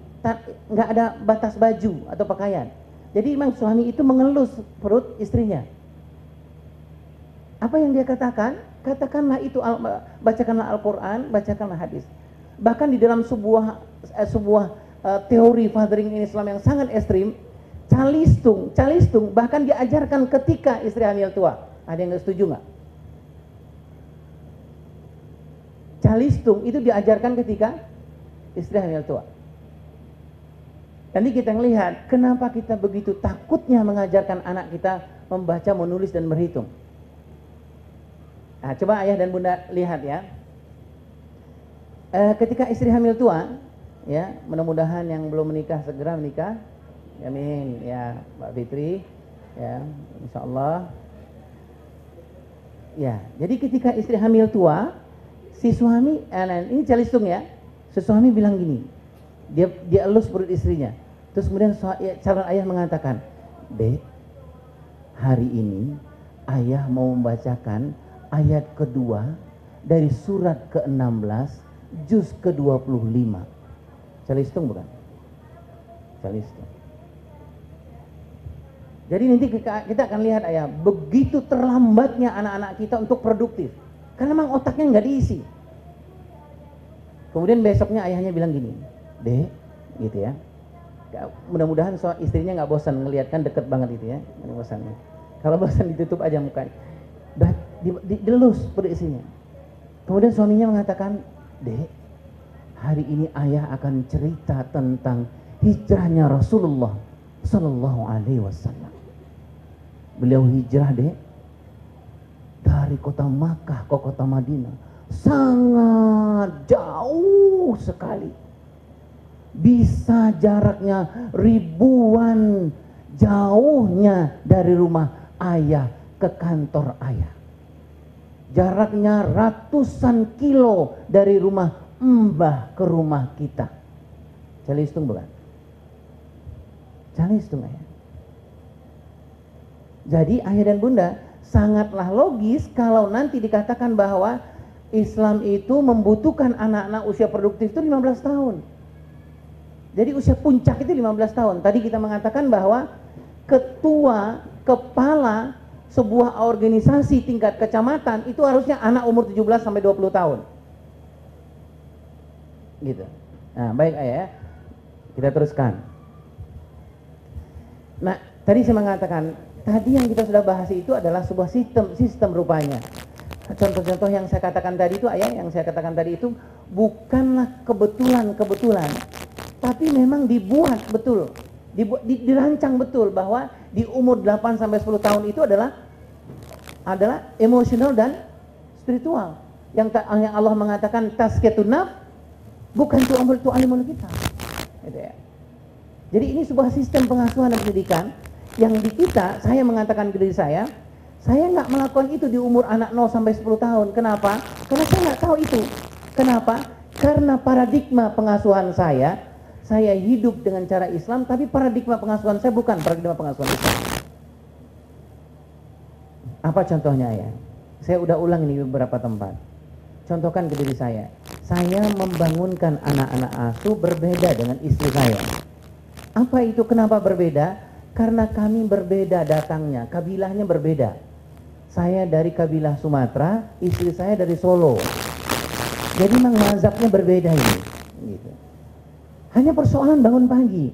nggak ada batas baju atau pakaian. Jadi memang suami itu mengelus perut istrinya. Apa yang dia katakan? Katakanlah itu, bacakanlah Al-Quran, bacakanlah hadis. Bahkan di dalam sebuah teori fathering in Islam yang sangat ekstrim, calistung bahkan diajarkan ketika istri hamil tua. Ada yang nggak setuju nggak? Calistung itu diajarkan ketika istri hamil tua. Nanti kita melihat kenapa kita begitu takutnya mengajarkan anak kita membaca, menulis dan berhitung. Nah, coba ayah dan bunda lihat ya. Ketika istri hamil tua, ya, mudah-mudahan yang belum menikah segera menikah. Amin ya, Mbak Fitri. Ya, insyaallah. Ya, jadi ketika istri hamil tua, si suami, ini calistung ya. Si suami bilang gini. Dia elus perut istrinya. Terus kemudian calon ayah mengatakan, "Dek, hari ini ayah mau membacakan ayat kedua dari surat ke-16 juz ke-25. Calistung bukan? Calistung. Jadi nanti kita akan lihat ayah, begitu terlambatnya anak-anak kita untuk produktif. Karena memang otaknya nggak diisi. Kemudian besoknya ayahnya bilang gini, "Dek," gitu ya. Mudah-mudahan istrinya nggak bosan ngelihat, kan deket banget itu ya, nggak bosan. Kalau bosan ditutup aja mukanya. Dilus perut istrinya. Kemudian suaminya mengatakan, "Dek, hari ini ayah akan cerita tentang hijrahnya Rasulullah Sallallahu Alaihi Wasallam. Beliau hijrah, Dek, dari kota Makkah ke kota Madinah, sangat jauh sekali. Bisa jaraknya ribuan jauhnya dari rumah ayah ke kantor ayah. Jaraknya ratusan kilo dari rumah mbah ke rumah kita." Calistung bukan? Calistung ayah. Jadi ayah dan bunda, sangatlah logis kalau nanti dikatakan bahwa Islam itu membutuhkan anak-anak usia produktif itu 15 tahun. Jadi usia puncak itu 15 tahun. Tadi kita mengatakan bahwa kepala sebuah organisasi tingkat kecamatan itu harusnya anak umur 17 sampai 20 tahun. Gitu. Nah, baik ayah. Kita teruskan. Nah, tadi saya mengatakan, tadi yang kita sudah bahas itu adalah sebuah sistem rupanya. Contoh-contoh yang saya katakan tadi itu ayah, yang saya katakan tadi itu bukanlah kebetulan. Tapi memang dibuat betul, dirancang betul bahwa di umur 8 sampai 10 tahun itu adalah emosional dan spiritual. Yang Allah mengatakan tazkiyatun nafs, bukan tu'alimul kita. Gitu ya. Jadi ini sebuah sistem pengasuhan dan pendidikan yang di kita, saya mengatakan ke diri saya nggak melakukan itu di umur anak 0 sampai 10 tahun. Kenapa? Karena saya nggak tahu itu. Kenapa? Karena paradigma pengasuhan saya hidup dengan cara Islam, tapi paradigma pengasuhan saya bukan paradigma pengasuhan Islam. Apa contohnya ya? Saya udah ulang ini beberapa tempat. Contohkan ke diri saya membangunkan anak-anak asuh berbeda dengan istri saya. Apa itu? Kenapa berbeda? Karena kami berbeda datangnya, kabilahnya berbeda. Saya dari kabilah Sumatera, istri saya dari Solo. Jadi memang mazhabnya berbeda ini. Gitu. Hanya persoalan bangun pagi.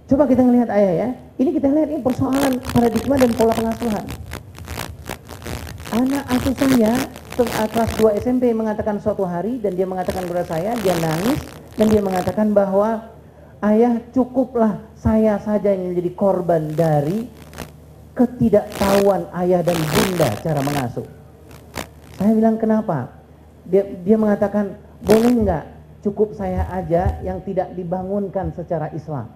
Coba kita ngelihat ayah ya. Ini kita lihat ini persoalan paradigma dan pola pengasuhan. Anak asuh saya kelas 2 SMP mengatakan suatu hari, dan dia mengatakan kepada saya, dia nangis dan dia mengatakan bahwa ayah, cukuplah saya saja yang menjadi korban dari ketidaktahuan ayah dan bunda cara mengasuh. Saya bilang kenapa? Dia mengatakan, boleh enggak cukup saya aja yang tidak dibangunkan secara Islam.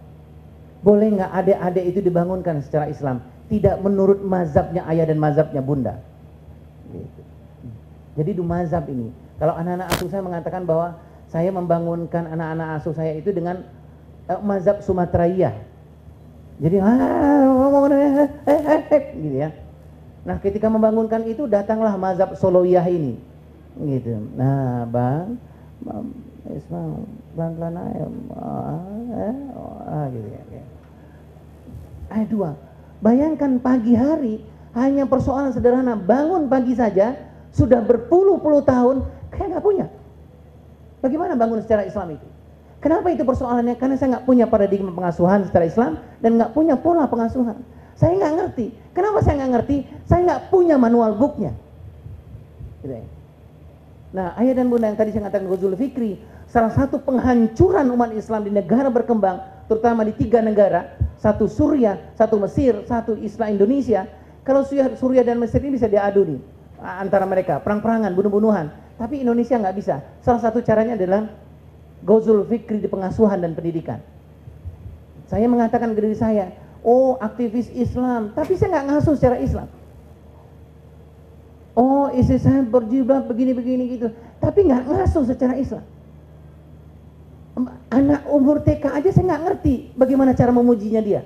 Boleh nggak adik-adik itu dibangunkan secara Islam, tidak menurut mazhabnya ayah dan mazhabnya bunda. Gitu. Jadi du mazhab ini. Kalau anak-anak asuh saya mengatakan bahwa saya membangunkan anak-anak asuh saya itu dengan mazhab Sumatera'iyah. Jadi gitu ya. Nah, ketika membangunkan itu datanglah mazhab Soloiyah ini. Gitu. Nah, Bang Ismail, pelan-pelan aja. Gitu ya. Ayat 2. Bayangkan pagi hari, hanya persoalan sederhana, bangun pagi saja, sudah berpuluh-puluh tahun, kayak nggak punya. Bagaimana bangun secara Islam itu? Kenapa itu persoalannya? Karena saya nggak punya paradigma pengasuhan secara Islam, dan nggak punya pola pengasuhan. Saya nggak ngerti. Kenapa saya nggak ngerti? Saya nggak punya manual booknya. Gitu ya. Nah, ayah dan bunda yang tadi saya katakan Ghazul Fikri, salah satu penghancuran umat Islam di negara berkembang, terutama di 3 negara, satu Suriah, satu Mesir, satu Islam Indonesia. Kalau Suriah dan Mesir ini bisa diadu nih antara mereka, perang-perangan, bunuh-bunuhan. Tapi Indonesia nggak bisa. Salah satu caranya adalah Ghazul Fikri di pengasuhan dan pendidikan. Saya mengatakan ke diri saya, oh aktivis Islam, tapi saya nggak ngasuh secara Islam. Oh istri saya berjilbab begini-begini gitu, tapi nggak ngasuh secara Islam. Anak umur TK aja saya nggak ngerti bagaimana cara memujinya dia.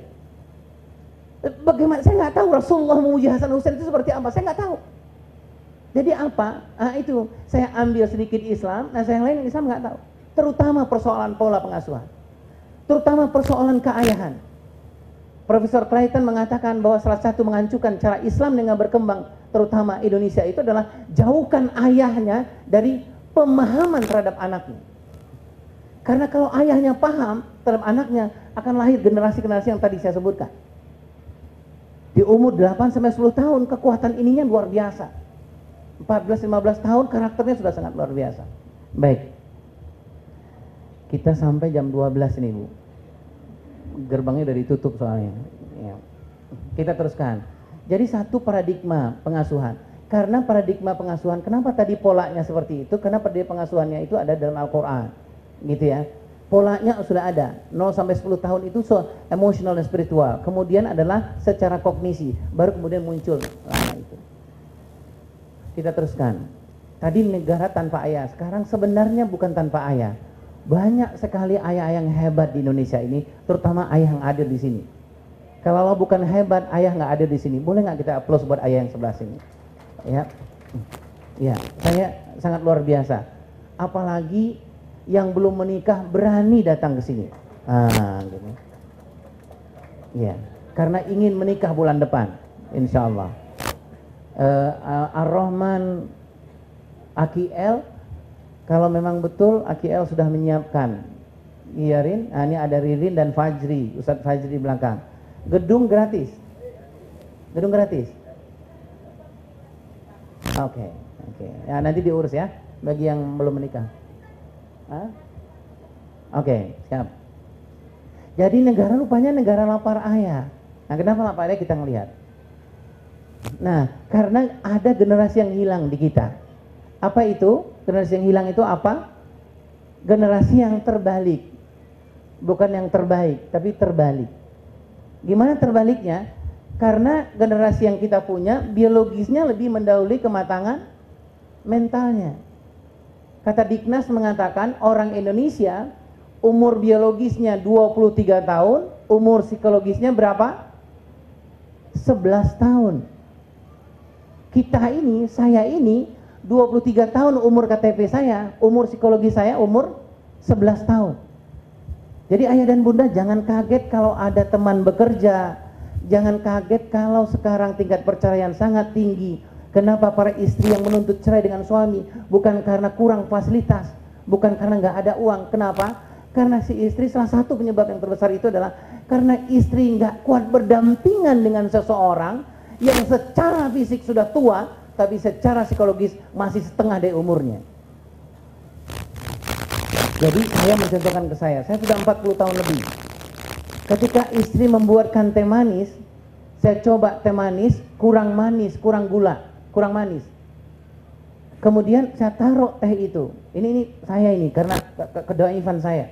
Bagaimana, saya nggak tahu Rasulullah memuji Hasan Husain itu seperti apa, saya nggak tahu. Jadi apa? Itu saya ambil sedikit Islam, nah saya yang lain Islam nggak tahu. Terutama persoalan pola pengasuhan, terutama persoalan keayahan. Profesor Clayton mengatakan bahwa salah satu menghancurkan cara Islam dengan berkembang, terutama Indonesia, itu adalah jauhkan ayahnya dari pemahaman terhadap anaknya. Karena kalau ayahnya paham terhadap anaknya, akan lahir generasi-generasi yang tadi saya sebutkan. Di umur 8-10 tahun kekuatan ininya luar biasa. 14-15 tahun karakternya sudah sangat luar biasa. Baik. Kita sampai jam 12 ini, Bu. Gerbangnya udah ditutup soalnya. Ya. Kita teruskan. Jadi satu paradigma pengasuhan. Karena paradigma pengasuhan, kenapa tadi polanya seperti itu? Karena paradigma pengasuhannya itu ada dalam Al-Quran. Gitu ya. Polanya sudah ada. 0-10 tahun itu emosional dan spiritual. Kemudian adalah secara kognisi. Baru kemudian muncul. Itu. Kita teruskan. Tadi negara tanpa ayah. Sekarang sebenarnya bukan tanpa ayah. Banyak sekali ayah-ayah yang hebat di Indonesia ini, terutama ayah yang ada di sini. Kalau bukan hebat, ayah nggak ada di sini. Boleh nggak kita aplaus buat ayah yang sebelah sini? Ya, ya, saya sangat luar biasa. Apalagi yang belum menikah berani datang ke sini. Gitu. Ya, karena ingin menikah bulan depan, insya Allah. Ar-Rahman AKL. Kalau memang betul AKL sudah menyiapkan, iya Rin, ini ada Ririn dan Fajri, Ustadz Fajri di belakang. Gedung gratis, gedung gratis. Oke. Ya, nanti diurus ya, bagi yang belum menikah. Oke, siap. Jadi negara rupanya negara lapar ayah. Nah, kenapa lapar ayah kita ngelihat? Nah, karena ada generasi yang hilang di kita. Apa itu? Generasi yang hilang itu apa? Generasi yang terbalik. Bukan yang terbaik, tapi terbalik. Gimana terbaliknya? Karena generasi yang kita punya, biologisnya lebih mendahului kematangan mentalnya. Kata Diknas mengatakan, orang Indonesia, umur biologisnya 23 tahun, umur psikologisnya berapa? 11 tahun. Kita ini, saya ini, 23 tahun umur KTP saya, umur psikologi saya umur 11 tahun. Jadi ayah dan bunda jangan kaget kalau ada teman bekerja, jangan kaget kalau sekarang tingkat perceraian sangat tinggi. Kenapa para istri yang menuntut cerai dengan suami? Bukan karena kurang fasilitas, bukan karena nggak ada uang. Kenapa? Karena si istri, salah satu penyebab yang terbesar itu adalah karena istri nggak kuat berdampingan dengan seseorang yang secara fisik sudah tua, tapi secara psikologis masih setengah dari umurnya. Jadi saya mencontohkan ke saya sudah 40 tahun lebih. Ketika istri membuatkan teh manis, saya coba teh manis, kurang manis, kurang gula, kurang manis. Kemudian saya taruh teh itu. Ini saya ini karena kedoifan saya.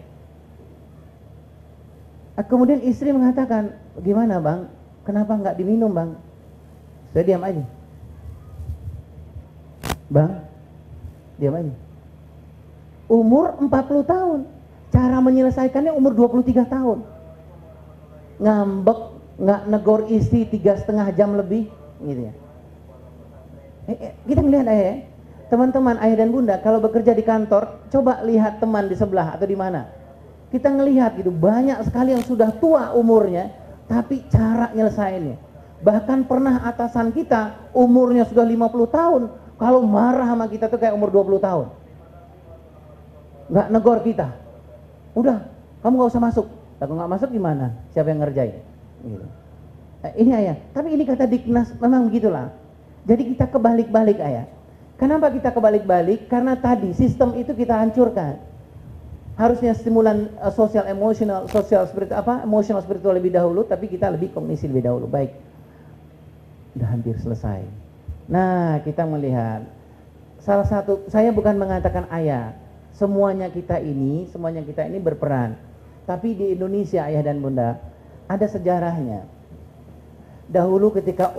Kemudian istri mengatakan, gimana bang? Kenapa nggak diminum bang? Saya diam aja. Bang, diam aja. Umur 40 tahun, cara menyelesaikannya umur 23 tahun. Ngambek, nggak negor istri 3,5 jam lebih, gitu ya. Kita melihat ayah, teman-teman ayah dan bunda, kalau bekerja di kantor, coba lihat teman di sebelah atau di mana. Kita ngelihat gitu, banyak sekali yang sudah tua umurnya, tapi cara nyelesainnya. Bahkan pernah atasan kita umurnya sudah 50 tahun, kalau marah sama kita tuh kayak umur 20 tahun. Nggak negor kita. Udah, kamu nggak usah masuk. Kalau nggak masuk gimana? Siapa yang ngerjain? Gitu. Ini ayah. Tapi ini kata Diknas memang begitulah. Jadi kita kebalik-balik ayah. Kenapa kita kebalik-balik? Karena tadi sistem itu kita hancurkan. Harusnya stimulan sosial emosional, emosional spiritual lebih dahulu, tapi kita lebih kognisi lebih dahulu. Baik. Udah hampir selesai. Nah, kita melihat salah satu, saya bukan mengatakan ayah, semuanya kita ini berperan. Tapi di Indonesia ayah dan bunda ada sejarahnya. Dahulu ketika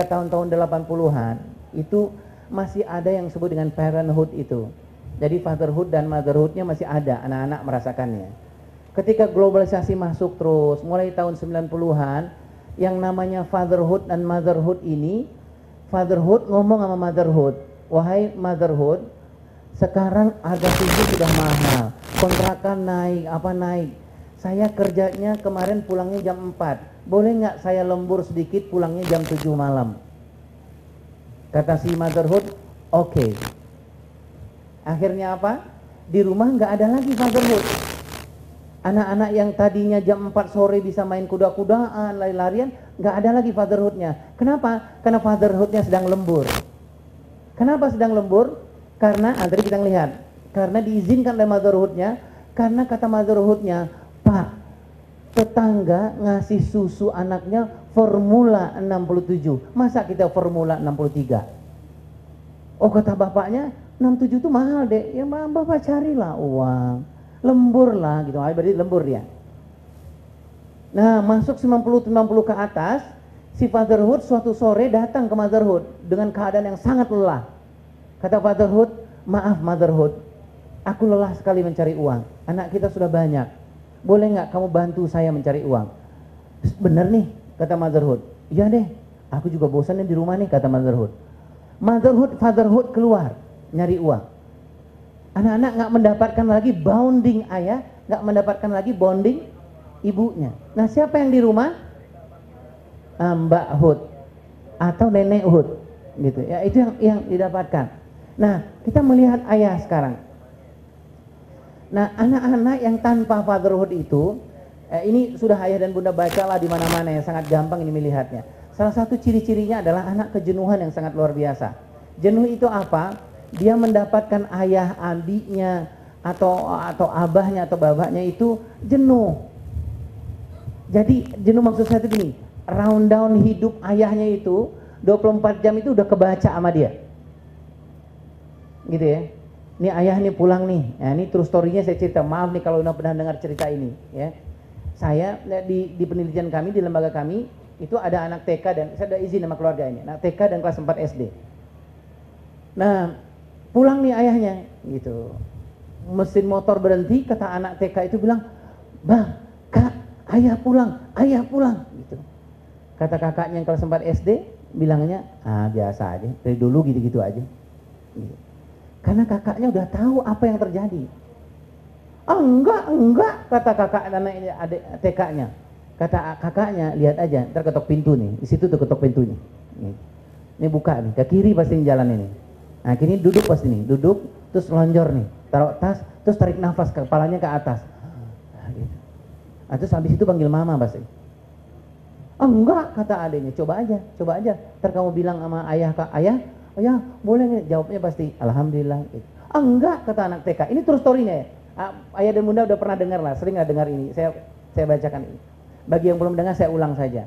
tahun-tahun 80-an itu masih ada yang disebut dengan parenthood itu. Jadi fatherhood dan motherhoodnya masih ada, anak-anak merasakannya. Ketika globalisasi masuk terus, mulai tahun 90-an, yang namanya fatherhood dan motherhood ini, fatherhood ngomong sama motherhood, wahai motherhood, sekarang harga susu sudah mahal, kontrakan naik, naik. Saya kerjanya kemarin pulangnya jam 4, boleh nggak saya lembur sedikit pulangnya jam 7 malam? Kata si motherhood, oke. Akhirnya apa? Di rumah nggak ada lagi fatherhood. Anak-anak yang tadinya jam 4 sore bisa main kuda-kudaan, lari-larian, nggak ada lagi fatherhoodnya. Kenapa? Karena fatherhoodnya sedang lembur. Kenapa sedang lembur? Karena, tadi kita lihat, karena diizinkan oleh motherhoodnya, karena kata motherhoodnya, Pak, tetangga ngasih susu anaknya formula 67, masa kita formula 63? Oh, kata bapaknya, 67 itu mahal deh, ya bapak carilah uang, lembur lah gitu, berarti lembur dia. Nah, masuk 90 ke atas, si fatherhood suatu sore datang ke motherhood dengan keadaan yang sangat lelah. Kata fatherhood, maaf motherhood, aku lelah sekali mencari uang, anak kita sudah banyak, boleh nggak kamu bantu saya mencari uang? Bener nih, kata motherhood. Iya deh, aku juga bosan di rumah nih, kata motherhood. Fatherhood keluar nyari uang. Anak-anak nggak mendapatkan lagi bonding ayah, nggak mendapatkan lagi bonding ibunya. Nah, siapa yang di rumah? Mbak Hood atau Nenek Hood, gitu ya. Itu yang didapatkan. Nah, kita melihat ayah sekarang. Nah, anak-anak yang tanpa fatherhood itu, ini sudah ayah dan bunda bacalah di mana-mana, yang sangat gampang ini melihatnya. Salah satu ciri-cirinya adalah anak kejenuhan yang sangat luar biasa. Jenuh itu apa? Dia mendapatkan ayah, adiknya, atau abahnya atau babaknya itu jenuh. Jadi jenuh maksud saya itu gini, rundown hidup ayahnya itu 24 jam itu udah kebaca sama dia. Gitu ya. Ini ayah nih pulang nih. Nah, ini true story-nya saya cerita. Maaf nih kalau udah pernah dengar cerita ini, ya. Saya di penelitian kami, di lembaga kami, itu ada anak TK dan saya ada izin sama keluarga ini. Anak TK dan kelas 4 SD. Nah, pulang nih ayahnya, gitu. Mesin motor berhenti, kata anak TK itu bilang, "Bang, Kak, ayah pulang," gitu. Kata kakaknya yang kelas 4 SD, bilangnya, biasa aja, dari dulu gitu-gitu aja. Gitu. Karena kakaknya udah tahu apa yang terjadi. Enggak, kata kakak dan adik TK-nya. Kata kakaknya, lihat aja, ntar ketok pintu nih, di situ tuh ketok pintunya. Ini buka nih, ke kiri pasti jalan ini. Nah, kini duduk pasti nih, duduk, terus lonjor nih, taruh tas, terus tarik nafas, kepalanya ke atas. Gitu. Nah, terus habis itu panggil mama pasti. Enggak, kata adiknya, coba aja. Ntar kamu bilang sama ayah, ayah boleh nggak? Jawabnya pasti alhamdulillah. Gitu. Enggak, kata anak TK. Ini true story-nya ya. Ayah dan bunda udah pernah dengar lah, sering nggak dengar ini. Saya bacakan ini. Bagi yang belum dengar saya ulang saja.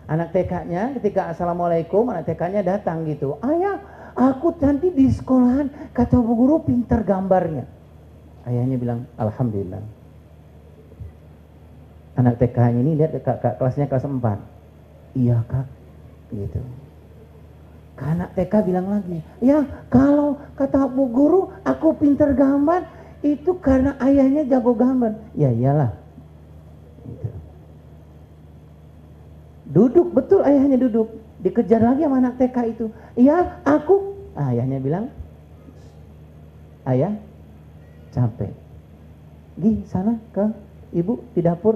Anak TK-nya ketika assalamualaikum, anak TK-nya datang gitu. Ayah, aku nanti di sekolahan kata bu guru pintar gambarnya. Ayahnya bilang alhamdulillah. Anak TK-nya ini lihat kelasnya kelas 4. Iya kak, gitu. Anak TK bilang lagi, ya kalau kata bu guru aku pintar gambar itu karena ayahnya jago gambar. Ya iyalah. Gitu. Duduk, betul ayahnya duduk. Dikejar lagi sama anak TK itu. Iya aku. Ayahnya bilang, ayah capek. Gi sana ke ibu di dapur.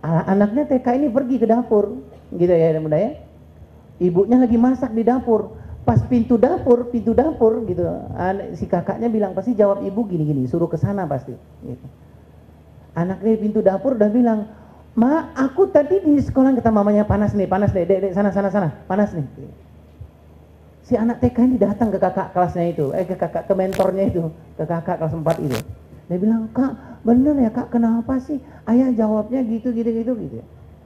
Anaknya TK ini pergi ke dapur, gitu ya ayah dan bunda ya. Ibunya lagi masak di dapur. Pas pintu dapur gitu. Si kakaknya bilang, pasti jawab ibu gini-gini, suruh ke sana pasti. Gitu. Anaknya di pintu dapur udah bilang, "Ma, aku tadi di sekolah," kata mamanya, panas nih, dek, sana, panas nih. Si anak TK ini datang ke kakak kelasnya itu, ke mentornya itu, ke kakak kelas 4 itu. Dia bilang, "Kak, bener ya kak, kenapa sih ayah jawabnya gitu.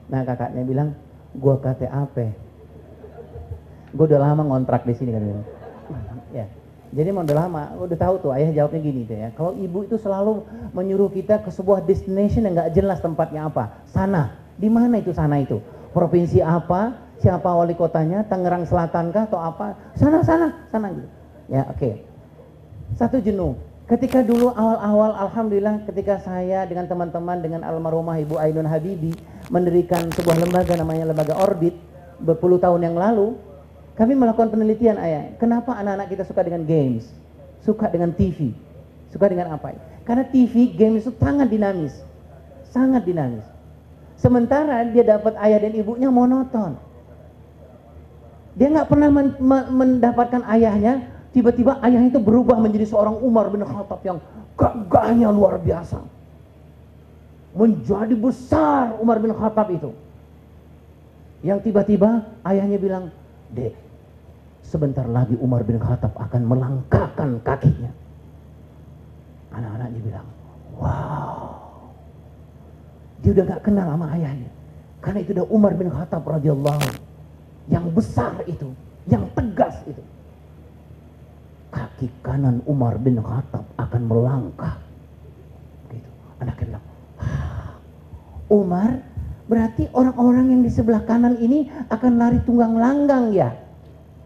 Nah kakaknya bilang, "Gua kata apa? Gue udah lama ngontrak di sini," kan gitu. Ya. Jadi udah lama, udah tahu tuh ayah jawabnya gini tuh ya. Kalau ibu itu selalu menyuruh kita ke sebuah destination yang nggak jelas tempatnya apa. Sana, di mana itu sana itu? Provinsi apa? Siapa wali kotanya? Tangerang Selatan kah atau apa? Sana gitu. Ya, oke. Satu jenuh. Ketika dulu awal-awal, alhamdulillah, ketika saya dengan teman-teman dengan almarhumah Ibu Ainun Habibi mendirikan sebuah lembaga namanya Lembaga Orbit berpuluh tahun yang lalu. Kami melakukan penelitian ayah, kenapa anak-anak kita suka dengan games, suka dengan TV, suka dengan apa? Karena TV, games itu sangat dinamis. Sementara dia dapat ayah dan ibunya monoton. Dia nggak pernah mendapatkan ayahnya, tiba-tiba ayahnya itu berubah menjadi seorang Umar bin Khattab yang gagahnya luar biasa. Menjadi besar Umar bin Khattab itu. Yang tiba-tiba ayahnya bilang, "Dek, sebentar lagi Umar bin Khattab akan melangkahkan kakinya." Anak-anaknya bilang, "Wow." Dia udah gak kenal sama ayahnya. Karena itu udah Umar bin Khattab radhiyallahu yang besar itu, yang tegas itu. Kaki kanan Umar bin Khattab akan melangkah. Gitu. Anaknya bilang, "Umar, berarti orang-orang yang di sebelah kanan ini akan lari tunggang langgang ya?"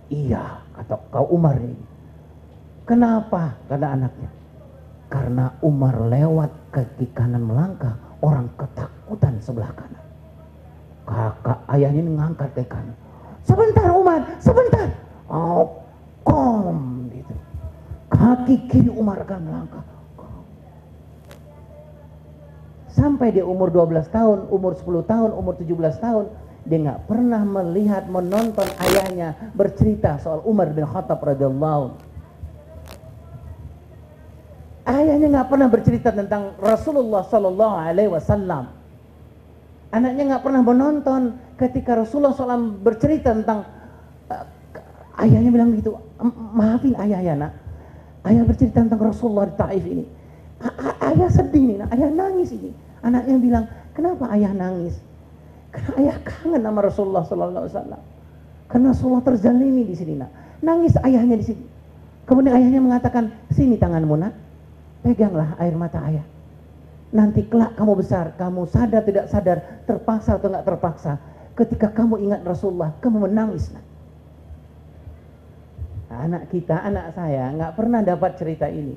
"Iya," kata kau Umar ini. "Kenapa?" kata anaknya. "Karena Umar lewat kaki kanan melangkah, orang ketakutan sebelah kanan." Kakak ayahnya ini ngangkat ke kanan. "Sebentar Umar, sebentar." "Oh, kom," gitu. Kaki kiri Umar akan melangkah. Sampai dia umur 12 tahun, umur 10 tahun, umur 17 tahun, dia nggak pernah melihat, menonton ayahnya bercerita soal Umar bin Khattab radhiyallahu. Ayahnya nggak pernah bercerita tentang Rasulullah Sallallahu Alaihi Wasallam. Anaknya nggak pernah menonton ketika Rasulullah SAW bercerita tentang ayahnya bilang gitu, "Maafin ayah ya nak, ayah bercerita tentang Rasulullah di Taif ini. Ayah sedih nih, nak. Ayah nangis ini." Anaknya bilang, "Kenapa ayah nangis?" "Karena ayah kangen sama Rasulullah Sallallahu Alaihi Wasallam. Karena Rasulullah terzalimi di sini nak." Nangis ayahnya di sini. Kemudian ayahnya mengatakan, "Sini tanganmu nak, peganglah air mata ayah. Nanti kelak kamu besar, kamu sadar tidak sadar, terpaksa atau nggak terpaksa, ketika kamu ingat Rasulullah, kamu menangis nak." Anak kita, anak saya nggak pernah dapat cerita ini.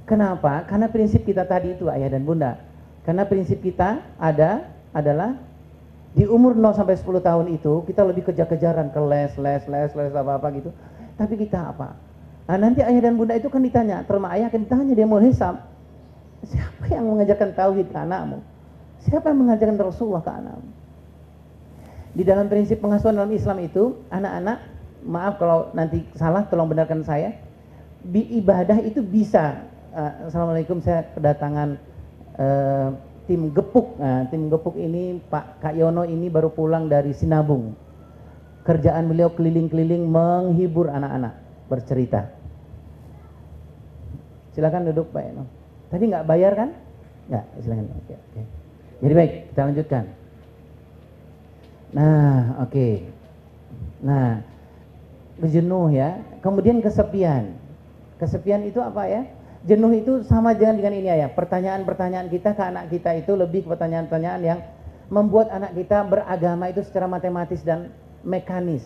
Kenapa? Karena prinsip kita tadi itu ayah dan bunda. Karena prinsip kita adalah di umur 0 sampai 10 tahun itu kita lebih kejar-kejaran ke les apa gitu. Tapi kita apa? Nah, nanti ayah dan bunda itu kan ditanya, terma ayah akan ditanya, dia mau hisab. Siapa yang mengajarkan tauhid ke anakmu? Siapa yang mengajarkan Rasulullah ke anakmu? Di dalam prinsip pengasuhan dalam Islam itu, anak-anak, maaf kalau nanti salah, tolong benarkan saya. Ibadah itu bisa. Assalamualaikum, saya kedatangan tim Gepuk. Nah, tim Gepuk ini Pak Kak Yono ini baru pulang dari Sinabung. Kerjaan beliau keliling-keliling menghibur anak-anak, bercerita. Silakan duduk Pak Yono. Tadi nggak bayar kan? Nggak, silakan. Oke. Jadi baik, kita lanjutkan. Nah, oke. Nah, jenuh ya. Kemudian kesepian. Kesepian itu apa ya? Jenuh itu sama dengan ini ya. Pertanyaan-pertanyaan kita ke anak kita itu lebih pertanyaan-pertanyaan yang membuat anak kita beragama itu secara matematis dan mekanis.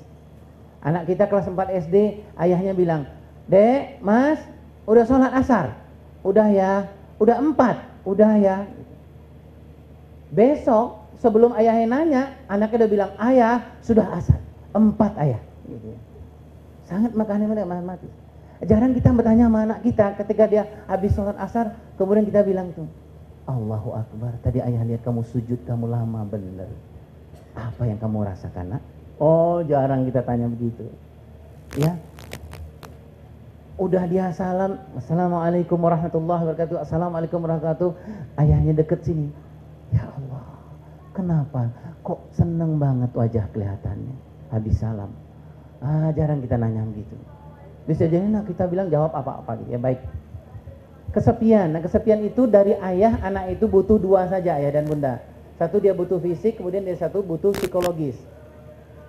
Anak kita kelas 4 SD, ayahnya bilang, "Dek, Mas, udah sholat asar?" "Udah ya." "Udah 4?" "Udah ya." Besok sebelum ayahnya nanya, anaknya udah bilang, "Ayah, sudah asar." 4 ayah. Gitu. Sangat matematis. Jarang kita bertanya sama anak kita ketika dia habis sholat asar, kemudian kita bilang tuh, Allahu Akbar, tadi ayah lihat kamu sujud, kamu lama bener. Apa yang kamu rasakan, nak? Oh, jarang kita tanya begitu. Ya. Udah dia salam, Assalamualaikum warahmatullahi wabarakatuh, Assalamualaikum warahmatullahi wabarakatuh. Ayahnya deket sini. Ya Allah, kenapa? Kok seneng banget wajah kelihatannya habis salam. Jarang kita nanya begitu. Bisa jadi kita bilang jawab apa-apa gitu. Ya baik. Kesepian. Nah, kesepian itu dari ayah, anak itu butuh dua saja, ayah dan bunda. Satu dia butuh fisik, kemudian dia satu butuh psikologis.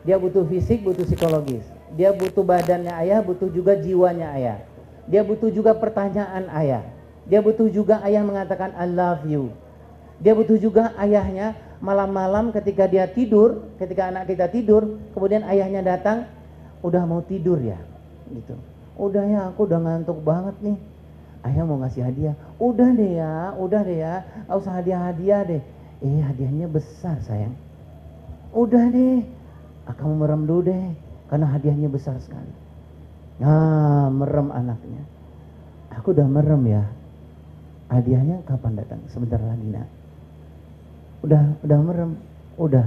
Dia butuh fisik, butuh psikologis. Dia butuh badannya ayah, butuh juga jiwanya ayah. Dia butuh juga pertanyaan ayah. Dia butuh juga ayah mengatakan I love you. Dia butuh juga ayahnya malam-malam ketika dia tidur, ketika anak kita tidur, kemudian ayahnya datang, udah mau tidur ya, gitu. Udah ya, aku udah ngantuk banget nih. Ayah mau ngasih hadiah. Udah deh ya, gak usah hadiah-hadiah deh. Hadiahnya besar sayang. Udah deh, kamu merem dulu deh, karena hadiahnya besar sekali. Nah, merem anaknya. Aku udah merem ya. Hadiahnya kapan datang? Sebentar lagi nak. Udah merem. Udah.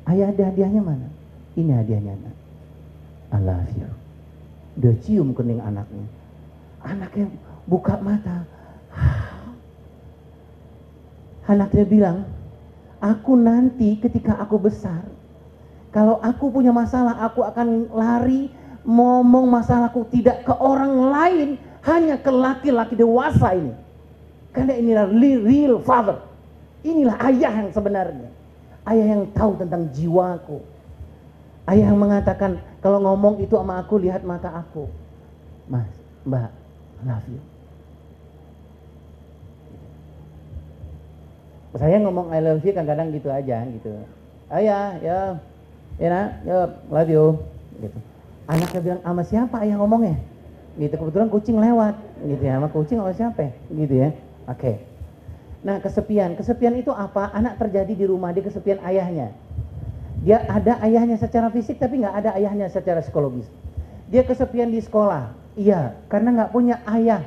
Ayah, ada hadiahnya mana? Ini hadiahnya nak. I love you. Dia cium kening anaknya. Anaknya buka mata. Anaknya bilang, aku nanti ketika aku besar, kalau aku punya masalah, aku akan lari ngomong masalahku tidak ke orang lain, hanya ke laki-laki dewasa ini. Karena inilah real father. Inilah ayah yang sebenarnya. Ayah yang tahu tentang jiwaku. Ayah yang mengatakan, kalau ngomong itu sama aku, lihat mata aku. Mas, mbak, love you. Saya ngomong I love you kadang-kadang gitu aja gitu. Ayah, ya nak, ya love you gitu. Anaknya bilang, sama siapa ayah ngomongnya? Gitu, kebetulan kucing lewat gitu ya, sama kucing sama siapa gitu ya. Oke. Nah, kesepian itu apa? Anak terjadi di rumah, dia kesepian ayahnya. Dia ada ayahnya secara fisik tapi nggak ada ayahnya secara psikologis. Dia kesepian di sekolah, iya, karena nggak punya ayah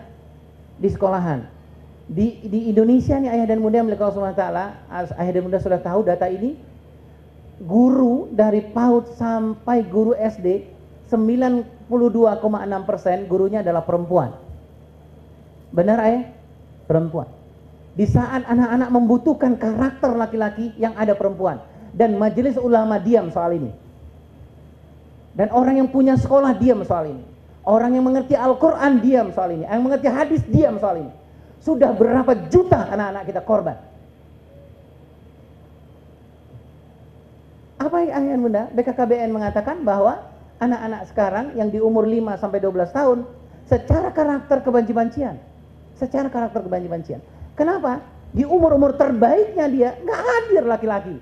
di sekolahan. Di Indonesia nih ayah dan bunda yang milik Allah Subhanahu wa taala, ayah dan bunda sudah tahu data ini. Guru dari PAUD sampai guru SD 92,6% gurunya adalah perempuan. Benar ayah? Perempuan. Di saat anak-anak membutuhkan karakter laki-laki yang ada perempuan. Dan majelis ulama diam soal ini. Dan orang yang punya sekolah diam soal ini. Orang yang mengerti Al-Quran diam soal ini. Yang mengerti hadis diam soal ini. Sudah berapa juta anak-anak kita korban. Apa yang ayah bunda? BKKBN mengatakan bahwa anak-anak sekarang yang di umur 5 sampai 12 tahun secara karakter kebenci-bencian. Secara karakter kebenci-bencian. Kenapa? Di umur-umur terbaiknya dia nggak hadir laki-laki.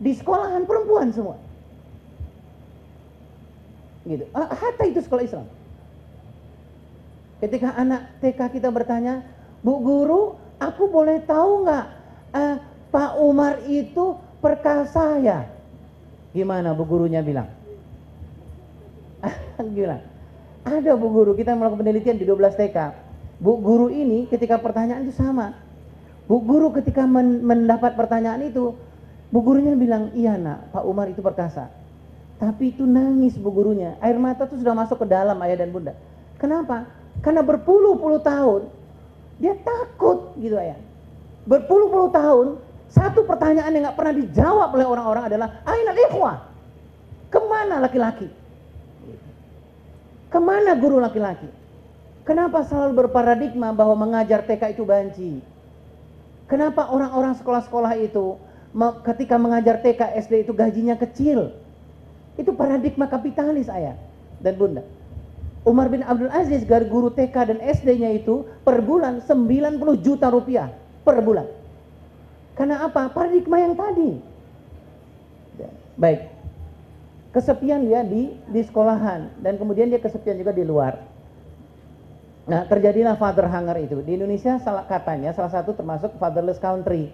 Di sekolahan perempuan semua. Gitu. Hatta itu sekolah Islam. Ketika anak TK kita bertanya, Bu Guru, aku boleh tahu nggak Pak Umar itu perkasa ya? Gimana Bu Gurunya bilang? Gila. Ada Bu Guru, kita melakukan penelitian di 12 TK. Bu Guru ini ketika pertanyaan itu sama. Bu Guru ketika mendapat pertanyaan itu, Bu Gurunya bilang, iya nak, Pak Umar itu perkasa. Tapi itu nangis Bu Gurunya. Air mata itu sudah masuk ke dalam ayah dan bunda. Kenapa? Karena berpuluh-puluh tahun dia takut gitu ayah. Berpuluh-puluh tahun satu pertanyaan yang gak pernah dijawab oleh orang-orang adalah ainal ikhwah? Kemana laki-laki? Kemana guru laki-laki? Kenapa selalu berparadigma bahwa mengajar TK itu banci? Kenapa orang-orang sekolah-sekolah itu ketika mengajar TK SD itu gajinya kecil? Itu paradigma kapitalis ayah dan bunda. Umar bin Abdul Aziz, guru TK dan SD-nya itu per bulan 90 juta rupiah per bulan. Karena apa? Paradigma yang tadi. Baik. Kesepian dia di sekolahan dan kemudian dia kesepian juga di luar. Nah, terjadilah father hunger itu. Di Indonesia katanya salah satu termasuk fatherless country.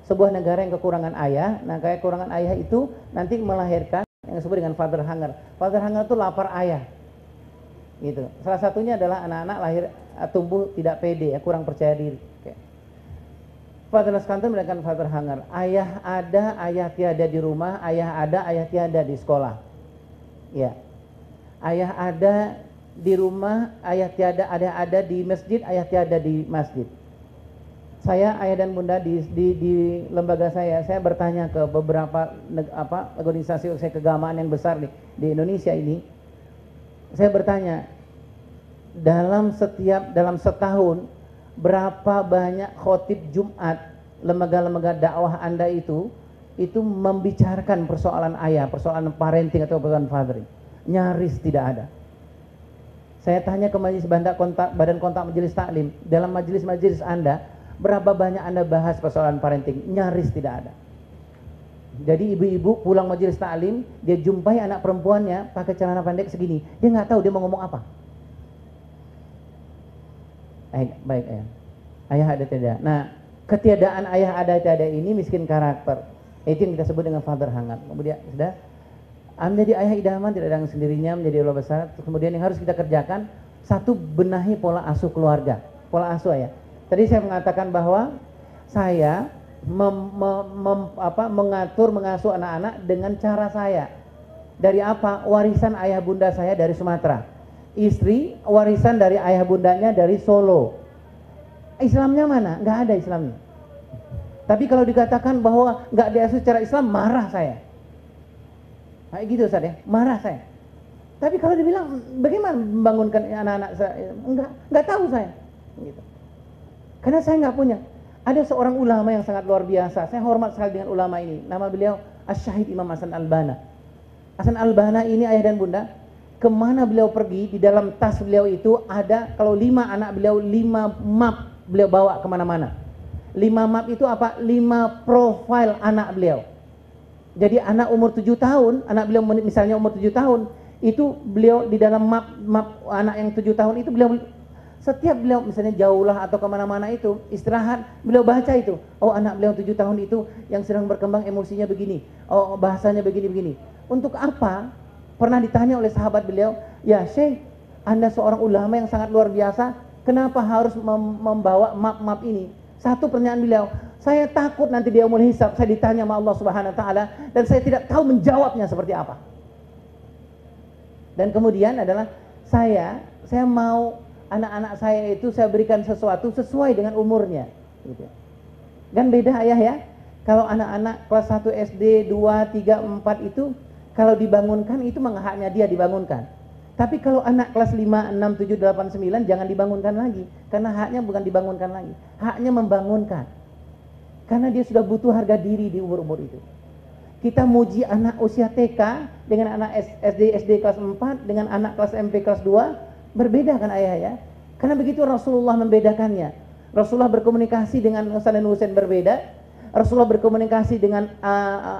Sebuah negara yang kekurangan ayah. Nah, kayak kekurangan ayah itu nanti melahirkan yang disebut dengan father hunger. Father hunger itu lapar ayah. Gitu. Salah satunya adalah anak-anak lahir tumbuh tidak pede, ya, kurang percaya diri. Vader Skanten mengatakan Vader Hanger, ayah ada, ayah tiada di rumah, ayah ada, ayah tiada di sekolah. Ya, ayah ada di rumah, ayah tiada, ada di masjid, ayah tiada di masjid. Saya, ayah dan bunda di lembaga saya bertanya ke beberapa organisasi keagamaan yang besar di Indonesia ini. Saya bertanya, dalam setahun berapa banyak khotib Jumat lembaga-lembaga dakwah Anda itu membicarakan persoalan ayah, persoalan parenting atau persoalan fathering? Nyaris tidak ada. Saya tanya ke majelis badan kontak majelis taklim, dalam majelis-majelis Anda berapa banyak Anda bahas persoalan parenting? Nyaris tidak ada. Jadi ibu-ibu pulang majelis taklim, dia jumpai anak perempuannya pakai celana pendek segini, dia nggak tahu dia mau ngomong apa. Baik ayah. Ayah ada tidak? Nah, ketiadaan ayah ada tiada ini miskin karakter. Itu yang kita sebut dengan father hangat. Kemudian sudah menjadi ayah idaman tidak dengan sendirinya menjadi Allah besar. Kemudian yang harus kita kerjakan, satu, benahi pola asuh keluarga. Pola asuh ayah. Tadi saya mengatakan bahwa saya mengasuh anak-anak dengan cara saya. Dari apa? Warisan ayah bunda saya dari Sumatera. Istri warisan dari ayah bundanya dari Solo. Islamnya mana? Nggak ada Islamnya. Tapi kalau dikatakan bahwa nggak diasuh secara Islam, marah saya. Kayak gitu Ustaz ya, marah saya. Tapi kalau dibilang bagaimana membangunkan anak-anak saya, nggak tahu saya. Gitu. Karena saya nggak punya. Ada seorang ulama yang sangat luar biasa. Saya hormat sekali dengan ulama ini. Nama beliau Asy-Syahid Imam Hasan Al-Banna. Hasan Al-Banna ini ayah dan bunda. Kemana beliau pergi, di dalam tas beliau itu ada, kalau 5 anak beliau, 5 map beliau bawa kemana-mana. 5 map itu apa? 5 profil anak beliau. Jadi anak umur 7 tahun, anak beliau misalnya umur 7 tahun, itu beliau di dalam map anak yang 7 tahun itu beliau, setiap beliau misalnya jauhlah atau kemana-mana itu, istirahat, beliau baca itu. Oh, anak beliau 7 tahun itu yang sedang berkembang emosinya begini, oh bahasanya begini-begini. Untuk apa? Pernah ditanya oleh sahabat beliau, ya Syekh, Anda seorang ulama yang sangat luar biasa, kenapa harus membawa map-map ini? Satu pertanyaan beliau, saya takut nanti dia yaumul hisab, saya ditanya sama Allah Subhanahu wa taala dan saya tidak tahu menjawabnya seperti apa. Dan kemudian adalah saya mau anak-anak saya itu saya berikan sesuatu sesuai dengan umurnya, gitu. Kan beda ayah ya. Kalau anak-anak kelas 1 SD, 2, 3, 4 itu kalau dibangunkan itu haknya dia dibangunkan. Tapi kalau anak kelas 5, 6, 7, 8, 9 jangan dibangunkan lagi. Karena haknya bukan dibangunkan lagi. Haknya membangunkan. Karena dia sudah butuh harga diri di umur-umur itu. Kita muji anak usia TK dengan anak SD kelas 4 dengan anak kelas MP kelas 2 berbeda kan ayah ya. Karena begitu Rasulullah membedakannya. Rasulullah berkomunikasi dengan Hasan dan Husain berbeda. Rasulullah berkomunikasi dengan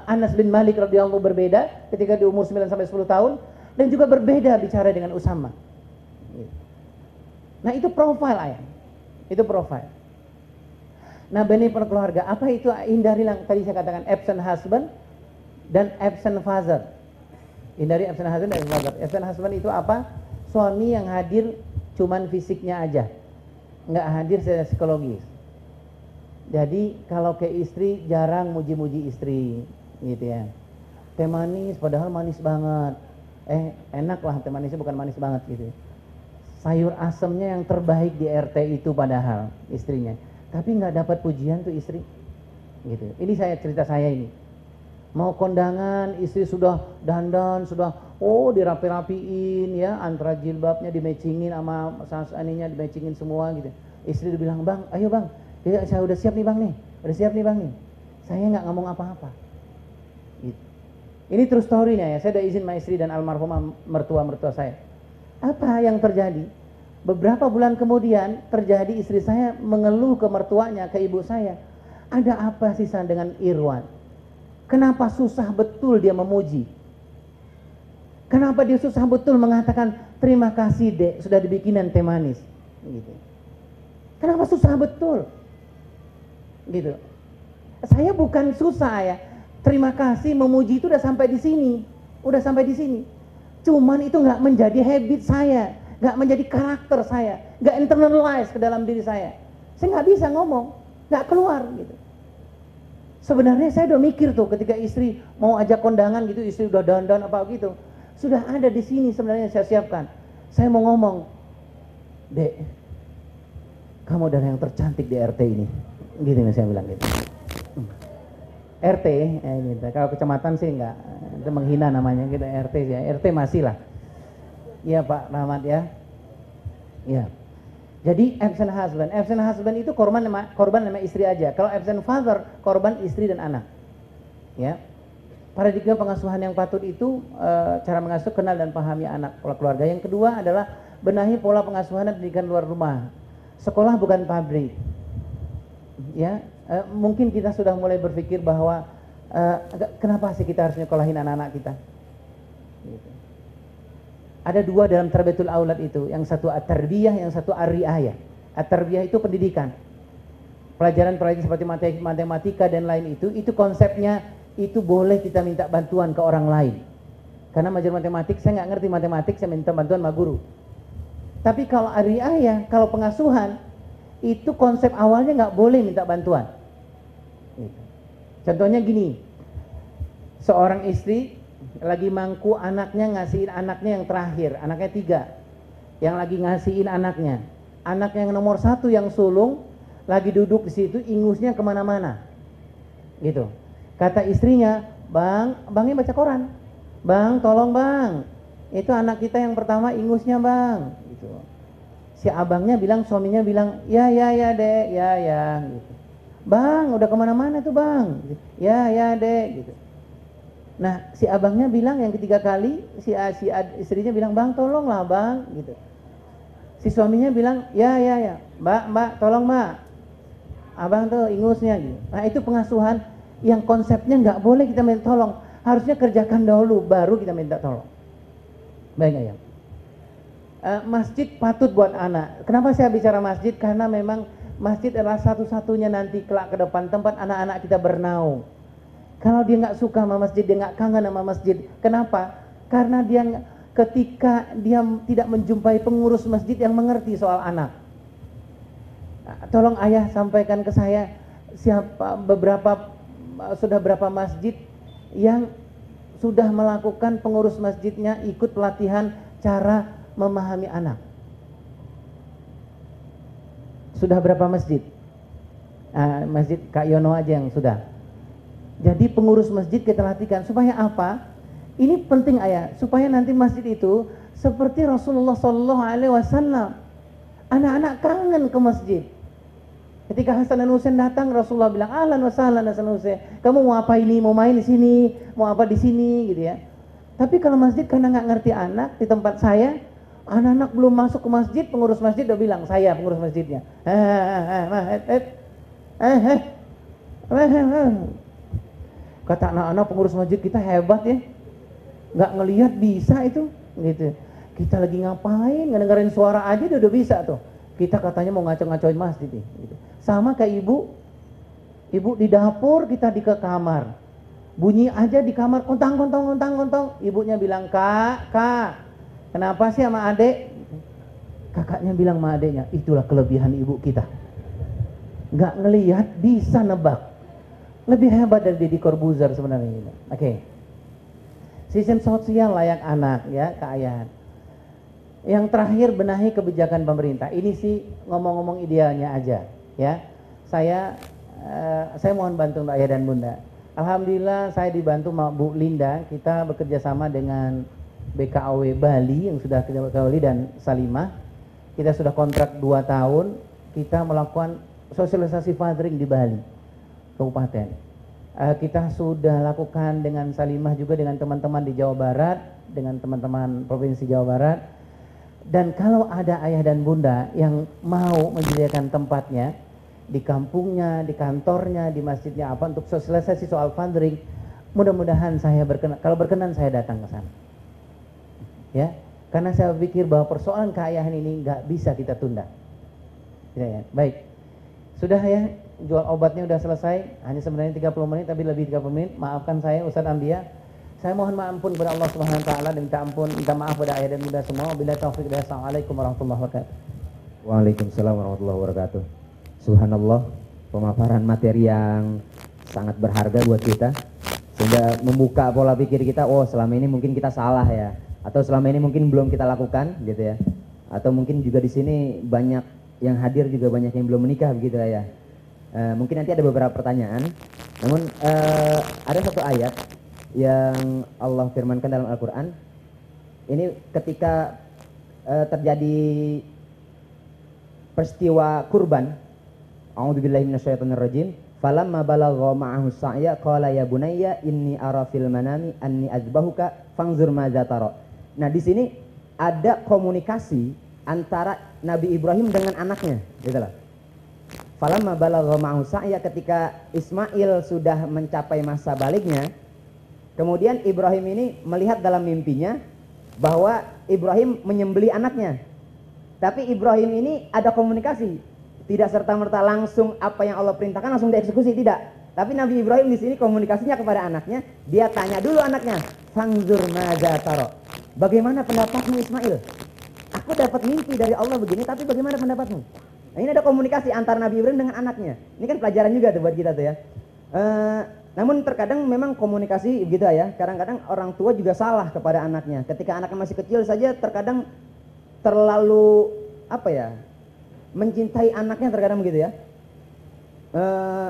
Anas bin Malik radhiyallahu berbeda ketika di umur 9 sampai 10 tahun dan juga berbeda bicara dengan Usama. Nah, itu profil ayah. Itu profil. Nah, benih keluarga, apa itu? Hindarilah tadi saya katakan absent husband dan absent father. Hindari absent husband dan absent father. Absent husband itu apa? Suami yang hadir cuman fisiknya aja. Nggak hadir secara psikologis. Jadi kalau ke istri jarang muji-muji istri, gitu ya. Teh manis, padahal manis banget. Enak lah teh manisnya, bukan manis banget gitu. Sayur asemnya yang terbaik di RT itu padahal istrinya. Tapi nggak dapat pujian tuh istri, gitu. Ini cerita saya ini. Mau kondangan, istri sudah dandan, sudah dirapi-rapiin ya, antara jilbabnya dimatchingin sama sasaninya dimatchingin semua gitu. Istri dibilang, "Bang, ayo bang. Ya, saya udah siap nih bang nih, Saya nggak ngomong apa-apa. Gitu. Ini true story-nya ya. Saya udah izin sama istri dan almarhumah mertua saya. Apa yang terjadi? Beberapa bulan kemudian terjadi istri saya mengeluh ke mertuanya, ke ibu saya. Ada apa sih dengan Irwan? Kenapa susah betul dia memuji? Kenapa dia susah betul mengatakan terima kasih dek sudah dibikinan teh manis? Gitu. Kenapa susah betul? Gitu. Saya bukan susah ya. Terima kasih memuji itu udah sampai di sini. Cuman itu nggak menjadi habit saya. nggak menjadi karakter saya, nggak internalize ke dalam diri saya nggak bisa ngomong, nggak keluar gitu. Sebenarnya saya udah mikir tuh ketika istri mau ajak kondangan gitu, istri udah dandan apa gitu, sudah ada di sini sebenarnya saya siapkan. Saya mau ngomong, Dek, kamu adalah yang tercantik di RT ini, gitu nih saya bilang gitu. RT, gitu. Kalau kecamatan sih enggak, itu menghina namanya, kita RT ya, RT masih lah. Iya Pak Rahmat ya. Iya. Jadi absent husband itu korban nama istri aja. Kalau absent father, korban istri dan anak. Ya. Paradigma pengasuhan yang patut itu cara mengasuh, kenal dan pahami anak keluarga. Yang kedua adalah benahi pola pengasuhan dan pendidikan luar rumah. Sekolah bukan pabrik. Ya, mungkin kita sudah mulai berpikir bahwa kenapa sih kita harus nyekolahin anak-anak kita? Gitu. Ada dua dalam tarbiyatul aulad itu, yang satu at-tarbiyah, yang satu ar-riayah. At-tarbiyah itu pendidikan. Pelajaran-pelajaran seperti matematika dan lain itu konsepnya itu boleh kita minta bantuan ke orang lain. Karena belajar matematik, saya nggak ngerti matematik, saya minta bantuan sama guru. Tapi kalau ar-riayah, kalau pengasuhan, itu konsep awalnya nggak boleh minta bantuan. Gitu. Contohnya gini, seorang istri lagi mangku anaknya, ngasihin anaknya yang terakhir, anaknya 3, yang lagi ngasihin anaknya yang nomor 1 yang sulung lagi duduk di situ, ingusnya kemana-mana, gitu. Kata istrinya, bangnya baca koran, bang tolong bang, itu anak kita yang pertama ingusnya bang, gitu. Si abangnya bilang, suaminya bilang, ya dek, ya, gitu. Bang udah kemana-mana tuh bang, ya dek, gitu. Nah, si abangnya bilang yang ketiga kali, si istrinya bilang, bang tolonglah bang, gitu. Si suaminya bilang, ya, mbak tolong mbak, abang tuh ingusnya, gitu. Nah itu pengasuhan yang konsepnya nggak boleh kita minta tolong, harusnya kerjakan dahulu, baru kita minta tolong. Baik ya. Masjid patut buat anak. Kenapa saya bicara masjid? Karena memang masjid adalah satu-satunya nanti kelak ke depan tempat anak-anak kita bernaung. Kalau dia nggak suka sama masjid, dia nggak kangen sama masjid. Kenapa? Karena ketika dia tidak menjumpai pengurus masjid yang mengerti soal anak. Nah, tolong ayah sampaikan ke saya sudah berapa masjid yang sudah melakukan pengurus masjidnya ikut pelatihan cara memahami anak. Sudah berapa masjid? Masjid Kak Yono aja yang sudah. Jadi pengurus masjid kita latihkan supaya apa? Ini penting ayah, supaya nanti masjid itu seperti Rasulullah SAW. Anak-anak kangen ke masjid. Ketika Hasan dan Husain datang, Rasulullah bilang, ahlan wa sahlan Hasan Husain. Kamu mau apa ini? Mau main di sini? Mau apa di sini? Gitu ya. Tapi kalau masjid karena nggak ngerti anak, di tempat saya, anak-anak belum masuk ke masjid, pengurus masjid udah bilang, saya pengurus masjidnya. Kata anak-anak, pengurus masjid kita hebat ya, nggak ngelihat bisa itu, gitu. Kita lagi ngapain, ngedengerin suara aja udah bisa tuh. Kita katanya mau ngaco-ngacoin masjid nih. Gitu. Sama kayak ibu di dapur, kita di ke kamar, bunyi aja di kamar, kontang. Ibunya bilang, kak, kenapa sih sama adek? Kakaknya bilang sama adeknya, itulah kelebihan ibu kita. Nggak ngelihat bisa nebak. Lebih hebat dari Deddy Corbuzier sebenarnya. Oke. Sistem sosial layak anak ya, keayahan. Yang terakhir, benahi kebijakan pemerintah. Ini sih ngomong-ngomong idealnya aja ya. Saya mohon bantu Mbak Ayah dan Bunda. Alhamdulillah saya dibantu sama Bu Linda. Kita bekerja sama dengan BKAW Bali yang sudah kita Bali dan Salimah. Kita sudah kontrak 2 tahun. Kita melakukan sosialisasi fathering di Bali Kabupaten. Kita sudah lakukan dengan Salimah juga dengan teman-teman di Jawa Barat, dengan teman-teman Provinsi Jawa Barat. Dan kalau ada ayah dan bunda yang mau menyediakan tempatnya di kampungnya, di kantornya, di masjidnya apa untuk sosialisasi soal fundraising, mudah-mudahan saya kalau berkenan saya datang ke sana. Ya, karena saya pikir bahwa persoalan keayahan ini nggak bisa kita tunda. Ya, baik. Sudah ya, jual obatnya udah selesai, hanya sebenarnya 30 menit tapi lebih 30 menit. Maafkan saya Ustadz Ambia. Saya mohon ampun kepada Allah Subhanahu wa taala dan minta maaf kepada ayah dan bunda semua. Bila taufik dan assalamualaikum warahmatullahi wabarakatuh. Waalaikumsalam warahmatullahi wabarakatuh. Subhanallah, pemaparan materi yang sangat berharga buat kita sehingga membuka pola pikir kita. Oh, selama ini mungkin kita salah ya, atau selama ini mungkin belum kita lakukan gitu ya, atau mungkin juga di sini banyak yang hadir juga banyak yang belum menikah begitu ya. Mungkin nanti ada beberapa pertanyaan, namun ada satu ayat yang Allah firmankan dalam Al-Quran. Ini ketika terjadi peristiwa kurban. A'udzubillahi minasyaitonirrajim. Falamma balagha ma'ahu sa'ya qala ya bunayya inni ara fil manami anni azbahuka fanzur madza tara. Nah, di sini ada komunikasi antara Nabi Ibrahim dengan anaknya, gitu loh. Falamma balagha ma'ahu sa'ya, ketika Ismail sudah mencapai masa baliknya, kemudian Ibrahim ini melihat dalam mimpinya bahwa Ibrahim menyembelih anaknya. Tapi Ibrahim ini ada komunikasi, tidak serta-merta langsung apa yang Allah perintahkan langsung dieksekusi, tidak. Tapi Nabi Ibrahim di sini komunikasinya kepada anaknya, dia tanya dulu anaknya, "Fangzur madza tara." Bagaimana pendapatmu Ismail? Aku dapat mimpi dari Allah begini, tapi bagaimana pendapatmu? Nah, ini ada komunikasi antara Nabi Ibrahim dengan anaknya. Ini kan pelajaran juga tuh buat kita tuh ya. Namun terkadang memang komunikasi gitu ya. Kadang-kadang orang tua juga salah kepada anaknya. Ketika anaknya masih kecil saja terkadang terlalu mencintai anaknya terkadang begitu ya.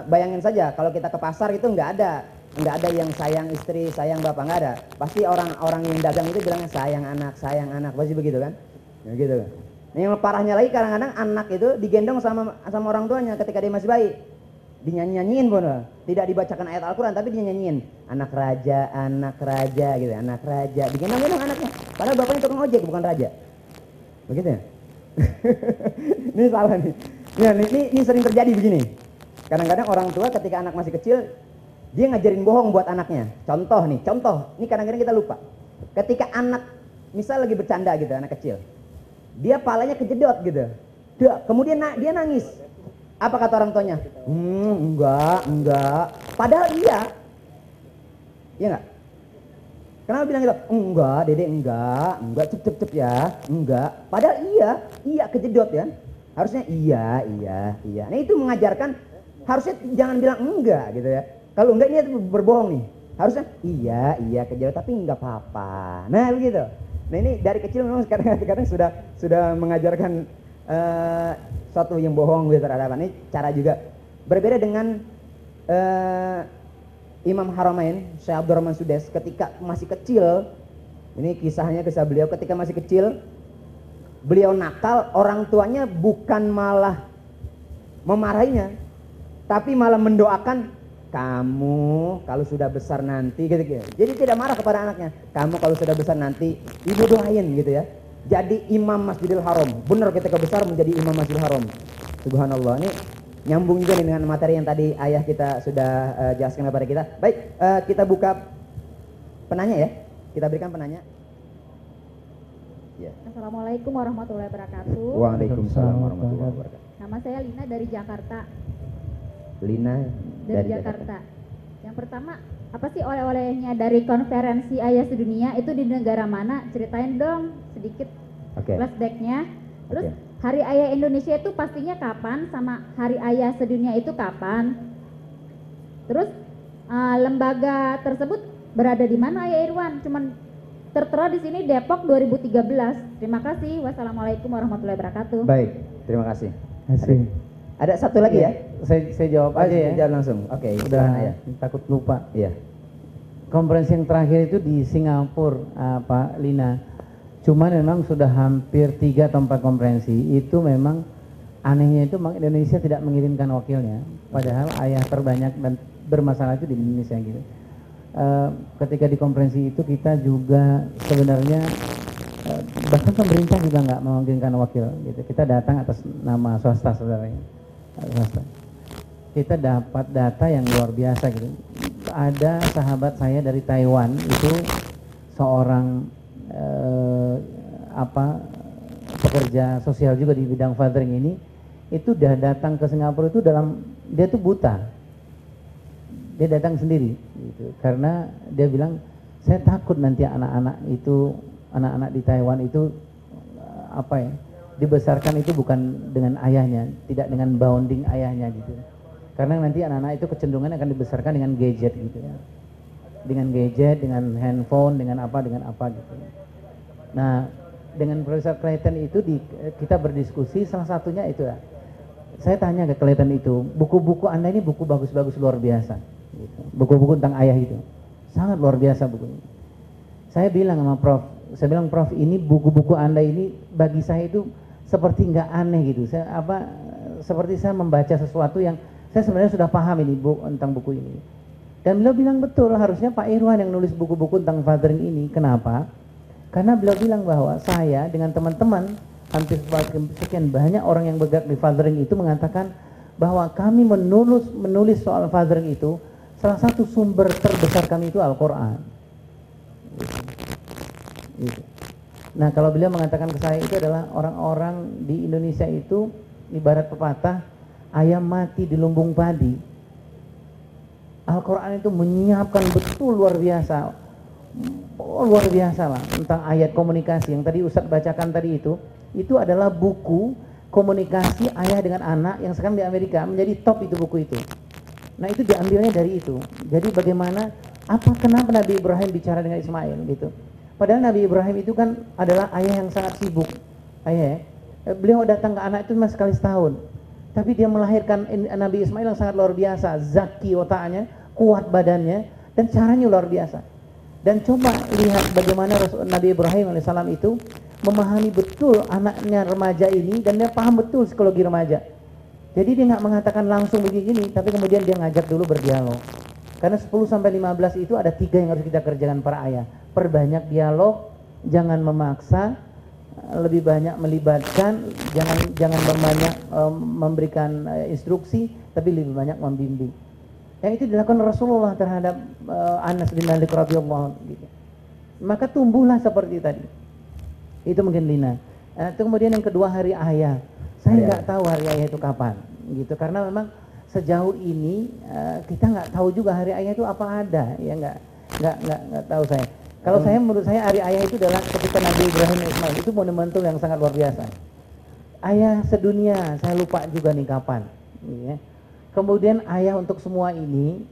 Bayangin saja kalau kita ke pasar itu nggak ada yang sayang istri, sayang bapak, nggak ada. Pasti orang-orang yang dagang itu bilangnya sayang anak, pasti begitu kan? Ya, gitu. Nah, yang parahnya lagi kadang-kadang anak itu digendong sama orang tuanya ketika dia masih bayi. Dinyanyi-nyanyiin pun, tidak dibacakan ayat Al-Quran tapi dinyanyiin anak raja gitu, anak raja, digendong-gendong anaknya, padahal bapaknya tukang ojek bukan raja, begitu ya. Ini salah nih ya, ini sering terjadi begini. Kadang-kadang orang tua ketika anak masih kecil dia ngajarin bohong buat anaknya. Contoh, ini kadang-kadang kita lupa. Ketika anak misal lagi bercanda gitu, anak kecil, dia palanya kejedot gitu, kemudian dia nangis. Apa kata orang tuanya? Enggak. Padahal iya enggak? Kenapa bilang gitu? Enggak, Dede, enggak, cep ya, enggak. Padahal iya kejedot ya. Harusnya iya. Nah, itu mengajarkan harusnya jangan bilang enggak gitu ya. Kalau enggak ini berbohong nih. Harusnya iya kejedot tapi enggak apa-apa. Nah, begitu. Nah, ini dari kecil memang kadang-kadang sudah mengajarkan suatu yang bohong gitu terhadap ini. Cara juga berbeda dengan Imam Haramain Syekh Abdurrahman Sudes ketika masih kecil. Ini kisah beliau ketika masih kecil. Beliau nakal, orang tuanya bukan malah memarahinya, tapi malah mendoakan, kamu kalau sudah besar nanti gitu. Jadi tidak marah kepada anaknya, kamu kalau sudah besar nanti ibu doain gitu ya, jadi imam Masjidil Haram. Benar, ketika besar menjadi imam Masjidil Haram. Subhanallah. Ini nyambung juga nih dengan materi yang tadi ayah kita sudah jelaskan kepada kita. Baik, kita buka penanya ya. Kita berikan penanya. Ya. Assalamualaikum warahmatullahi wabarakatuh. Waalaikumsalam warahmatullahi wabarakatuh. Nama saya Lina dari Jakarta. Lina dari Jakarta. Yang pertama, apa sih oleh-olehnya dari konferensi Ayah Sedunia itu di negara mana? Ceritain dong sedikit flashbacknya. Terus Hari Ayah Indonesia itu pastinya kapan, sama Hari Ayah Sedunia itu kapan? Terus lembaga tersebut berada di mana Ayah Irwan? Cuman tertera di sini Depok 2013. Terima kasih. Wassalamualaikum warahmatullahi wabarakatuh. Baik, terima kasih. Ada satu lagi ya? Saya jawab aja ya. Jawab langsung. Oke, udah takut lupa. Iya. Konferensi yang terakhir itu di Singapura, Pak Lina. Cuman memang sudah hampir 3 atau 4 konferensi. Itu memang anehnya itu Indonesia tidak mengirimkan wakilnya. Padahal ayah terbanyak dan bermasalah itu di Indonesia gitu. Ketika di konferensi itu kita juga sebenarnya bahkan pemerintah juga nggak mengirimkan wakil gitu. Kita datang atas nama swasta saudaranya. Swasta. Kita dapat data yang luar biasa gitu. Ada sahabat saya dari Taiwan itu seorang pekerja sosial juga di bidang fathering ini, itu udah datang ke Singapura itu dia tuh buta. Dia datang sendiri gitu. Karena dia bilang Saya takut nanti anak-anak di Taiwan itu dibesarkan itu bukan dengan ayahnya, tidak dengan bonding ayahnya gitu. Karena nanti anak-anak itu kecenderungan akan dibesarkan dengan gadget gitu ya. Dengan gadget, dengan handphone, dengan apa gitu. Nah, dengan Profesor Clayton itu kita berdiskusi, salah satunya itu ya. Saya tanya ke Clayton itu, buku-buku Anda ini buku bagus-bagus luar biasa. Gitu. Buku-buku tentang ayah itu, sangat luar biasa bukunya. Saya bilang sama Prof, Prof ini buku-buku Anda ini bagi saya itu seperti nggak aneh gitu. Seperti saya membaca sesuatu yang saya sebenarnya sudah paham ini tentang buku ini. Dan beliau bilang betul, harusnya Pak Irwan yang nulis buku-buku tentang fathering ini. Kenapa? Karena beliau bilang bahwa saya dengan teman-teman hampir sekian banyak orang yang bergerak di fathering itu mengatakan bahwa kami menulis soal fathering itu, salah satu sumber terbesar kami itu Al-Quran. Gitu. Nah, kalau beliau mengatakan ke saya itu adalah orang-orang di Indonesia itu ibarat pepatah ayam mati di lumbung padi. Al-Quran itu menyiapkan betul luar biasa lah tentang ayat komunikasi yang tadi Ustadz bacakan tadi itu adalah buku komunikasi ayah dengan anak yang sekarang di Amerika menjadi top itu buku itu. Nah, itu diambilnya dari itu. Jadi bagaimana kenapa Nabi Ibrahim bicara dengan Ismail gitu. Padahal Nabi Ibrahim itu kan adalah ayah yang sangat sibuk. Beliau datang ke anak itu cuma sekali setahun. Tapi dia melahirkan Nabi Ismail yang sangat luar biasa, zaki otaknya, kuat badannya, dan caranya luar biasa. Dan coba lihat bagaimana Nabi Ibrahim alaihissalam itu memahami betul anaknya remaja ini, dan dia paham betul psikologi remaja. Jadi dia nggak mengatakan langsung begini, tapi kemudian dia ngajak dulu berdialog. Karena 10-15 itu ada 3 yang harus kita kerjakan para ayah. Perbanyak dialog, jangan memaksa, lebih banyak melibatkan, jangan banyak memberikan instruksi, tapi lebih banyak membimbing. Yang itu dilakukan Rasulullah terhadap Anas bin Malik radhiyallahu anhu. Maka tumbuhlah seperti tadi. Itu mungkin Lina. Itu kemudian yang kedua hari ayah. Saya nggak tahu hari ayah itu kapan, gitu. Karena memang sejauh ini kita nggak tahu juga hari ayah itu apa ada, ya nggak tahu saya. Kalau menurut saya hari ayah itu adalah ketika Nabi Ibrahim dan Ismail itu monumental yang sangat luar biasa. Ayah sedunia, saya lupa juga nih kapan. Ya. Kemudian ayah untuk semua ini,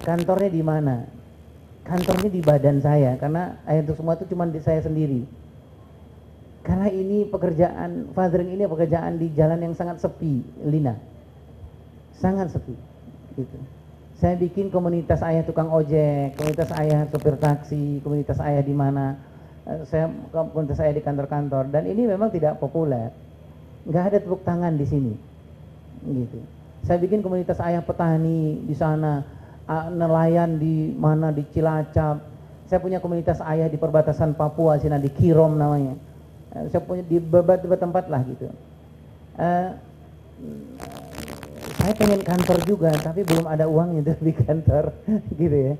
kantornya di mana? Kantornya di badan saya, karena ayah untuk semua itu cuma di saya sendiri. Karena ini pekerjaan, fathering ini pekerjaan di jalan yang sangat sepi, Lina. Sangat sepi, gitu. Saya bikin komunitas ayah tukang ojek, komunitas ayah sopir taksi, komunitas ayah di mana, komunitas ayah di kantor-kantor, dan ini memang tidak populer. Nggak ada tepuk tangan di sini, gitu. Saya bikin komunitas ayah petani di sana, nelayan di mana di Cilacap. Saya punya komunitas ayah di perbatasan Papua, sini di Kirom namanya. Saya punya di beberapa tempat lah gitu. Saya pengen kantor juga, tapi belum ada uangnya untuk di kantor, gitu ya.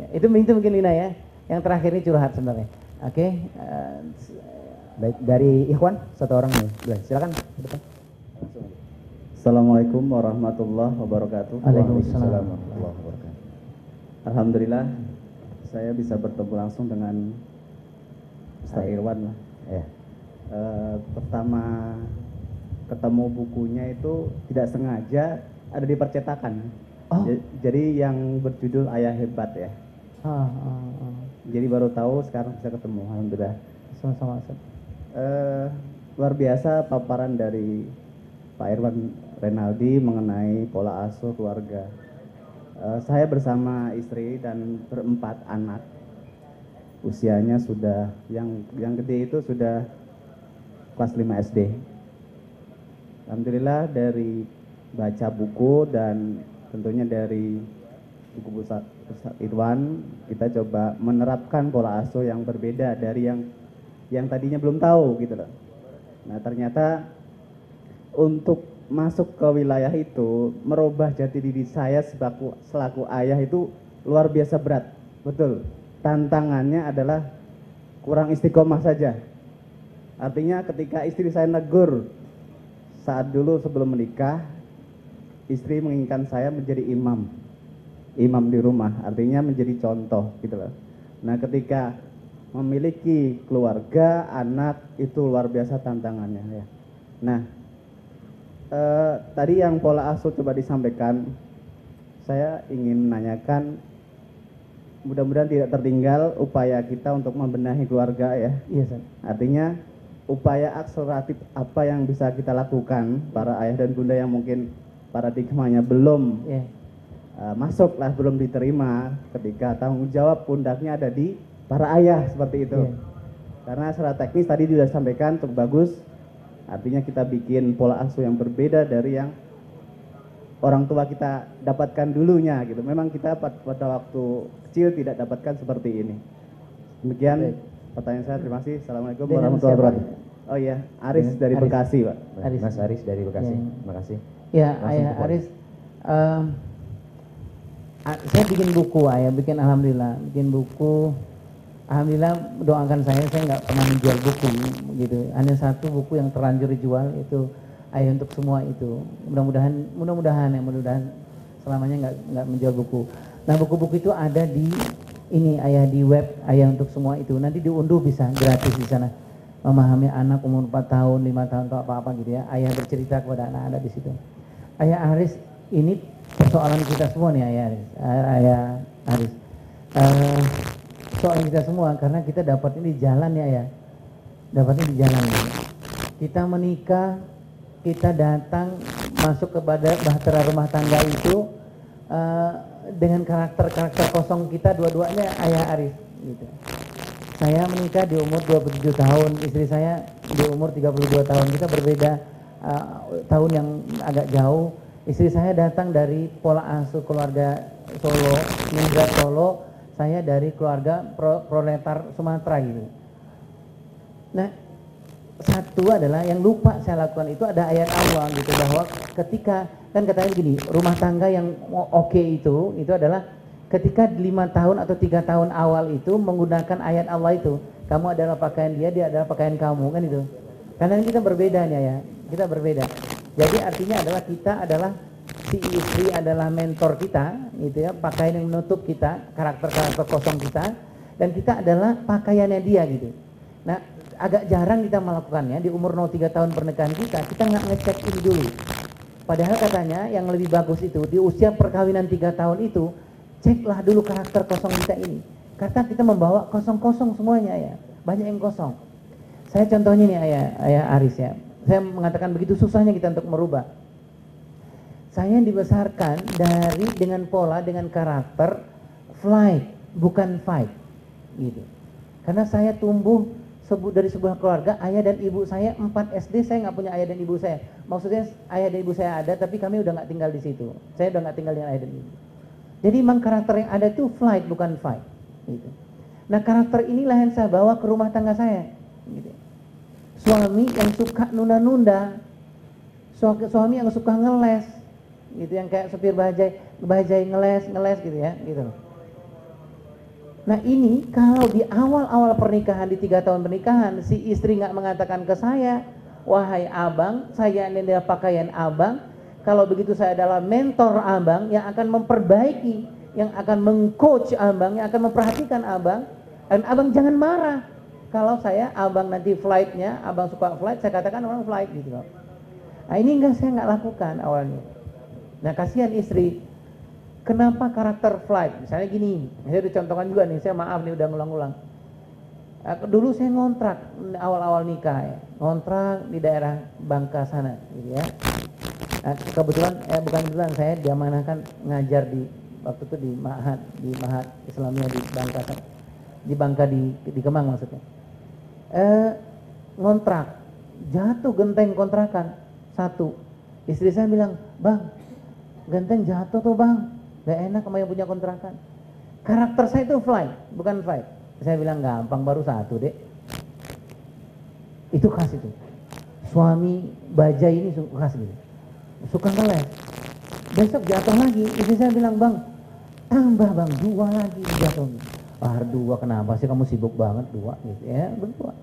Itu mungkin Lina ya. Yang terakhir ini curhat sebenarnya. Oke. Baik, dari Ikhwan satu orang nih. Silakan. Assalamualaikum warahmatullahi wabarakatuh. Waalaikumsalam warahmatullahi wabarakatuh. Alhamdulillah saya bisa bertemu langsung dengan Ustaz Irwan lah. Ya. Pertama ketemu bukunya itu tidak sengaja ada di percetakan. Oh. Jadi yang berjudul Ayah Hebat ya. Jadi baru tahu sekarang bisa ketemu. Alhamdulillah. Sama-sama. Luar biasa paparan dari Pak Irwan Renaldi mengenai pola asuh keluarga. Saya bersama istri dan berempat anak. Usianya sudah yang gede itu sudah kelas 5 SD. Alhamdulillah dari baca buku dan tentunya dari buku Ustaz Irwan kita coba menerapkan pola asuh yang berbeda dari yang tadinya belum tahu gitu loh. Nah, ternyata untuk masuk ke wilayah itu merubah jati diri saya selaku ayah itu luar biasa berat. Betul. Tantangannya adalah kurang istiqomah saja. Artinya ketika istri saya negur saat dulu sebelum menikah, istri menginginkan saya menjadi imam. imam di rumah, artinya menjadi contoh gitu loh. Nah, ketika memiliki keluarga, anak, itu luar biasa tantangannya ya. Nah, tadi yang pola asuh coba disampaikan, saya ingin menanyakan, mudah-mudahan tidak tertinggal upaya kita untuk membenahi keluarga ya. Iya, San. Artinya upaya akseleratif apa yang bisa kita lakukan para ayah dan bunda yang mungkin paradigmanya belum masuk lah, belum diterima, ketika tanggung jawab pundaknya ada di para ayah seperti itu. Karena secara teknis tadi sudah disampaikan cukup bagus, artinya kita bikin pola asuh yang berbeda dari yang orang tua kita dapatkan dulunya gitu. Memang kita pada waktu kecil tidak dapatkan seperti ini. Demikian pertanyaan saya, terima kasih. Assalamualaikum warahmatullahi wabarakatuh. Oh iya, Aris dari Aris. Bekasi, Pak. Mas Aris dari Bekasi. Terima kasih. Ya, Langsung Ayah ke poin. Aris, saya bikin buku, Ayah, alhamdulillah, bikin buku. Alhamdulillah, doakan saya nggak pernah menjual buku gitu. Hanya satu buku yang terlanjur dijual, itu Ayah untuk semua itu. Mudah-mudahan selamanya nggak menjual buku. Nah, buku-buku itu ada di ini, Ayah, di web Ayah untuk semua itu. Nanti diunduh bisa gratis di sana. Memahami anak umur 4 tahun, 5 tahun atau apa-apa gitu ya. Ayah bercerita kepada anak-anak di situ. Ayah Aris, ini persoalan kita semua nih, Ayah Aris. Soal kita semua, karena kita dapatnya di jalan ya, Ayah. Dapatnya di jalan. Kita menikah, kita datang masuk kepada bahtera rumah tangga itu dengan karakter-karakter kosong kita dua-duanya, Ayah Aris gitu. Saya menikah di umur 27 tahun, istri saya di umur 32 tahun. Kita berbeda tahun yang agak jauh. Istri saya datang dari pola asuh keluarga Solo, Ningrat Solo. Saya dari keluarga proletar Sumatera gitu. Nah, satu adalah yang lupa saya lakukan itu ada ayat Allah gitu, bahwa ketika, kan katanya gini, rumah tangga yang oke itu adalah ketika 5 tahun atau 3 tahun awal itu menggunakan ayat Allah itu, kamu adalah pakaian dia adalah pakaian kamu, kan itu. Karena kita berbeda nih ya, kita berbeda. Jadi artinya adalah kita adalah, si istri adalah mentor kita, gitu ya, pakaian yang menutup kita, karakter-karakter kosong kita, dan kita adalah pakaiannya dia gitu. Nah, agak jarang kita melakukannya di umur 03 tahun pernikahan kita nggak ngecek ini dulu. Padahal katanya yang lebih bagus itu di usia perkawinan 3 tahun itu, ceklah dulu karakter kosong kita ini. Karena kita membawa kosong-kosong semuanya ya, banyak yang kosong. Saya contohnya nih Ayah Aris ya, saya mengatakan begitu susahnya kita untuk merubah. Saya dibesarkan dengan pola, dengan karakter flight, bukan fight gitu. Karena saya tumbuh dari sebuah keluarga, ayah dan ibu saya 4 SD, saya nggak punya ayah dan ibu saya. Maksudnya ayah dan ibu saya ada, tapi kami udah nggak tinggal di situ. Saya udah nggak tinggal dengan ayah dan ibu. Jadi memang karakter yang ada itu flight, bukan fight gitu. Nah, karakter inilah yang saya bawa ke rumah tangga saya gitu. Suami yang suka nunda-nunda, suami yang suka ngeles gitu, yang kayak supir bajai ngeles gitu ya gitu. Nah, ini kalau di awal-awal pernikahan, di 3 tahun pernikahan, si istri nggak mengatakan ke saya, wahai abang, saya ini adalah pakaian abang, kalau begitu saya adalah mentor abang yang akan memperbaiki, yang akan mengcoach abang, yang akan memperhatikan abang, dan abang jangan marah kalau abang nanti flightnya, abang suka flight, saya katakan orang flight gitu loh. Nah, ini saya nggak lakukan awalnya. Nah, kasihan istri. Kenapa karakter flight? Misalnya gini, saya udah contohkan juga nih, saya maaf nih udah ngulang-ulang. Dulu saya ngontrak awal-awal nikah ya, ngontrak di daerah Bangka sana gitu ya. Nah, kebetulan bukan kebetulan, saya diamanahkan ngajar waktu itu di Mahat Islamiyah di Bangka, di Kemang maksudnya. Ngontrak, jatuh genteng kontrakan satu. Istri saya bilang, bang, genteng jatuh tuh bang, gak enak sama yang punya kontrakan. Karakter saya itu fly, bukan fight. Saya bilang gampang, baru satu dek. Itu khas itu. Suami bajai ini khas gitu. Suka ngeles. Besok jatuh lagi, istri saya bilang, bang, tambah bang, 2 lagi jatuh. Ah, 2 kenapa sih kamu sibuk banget 2 gitu ya, berdua.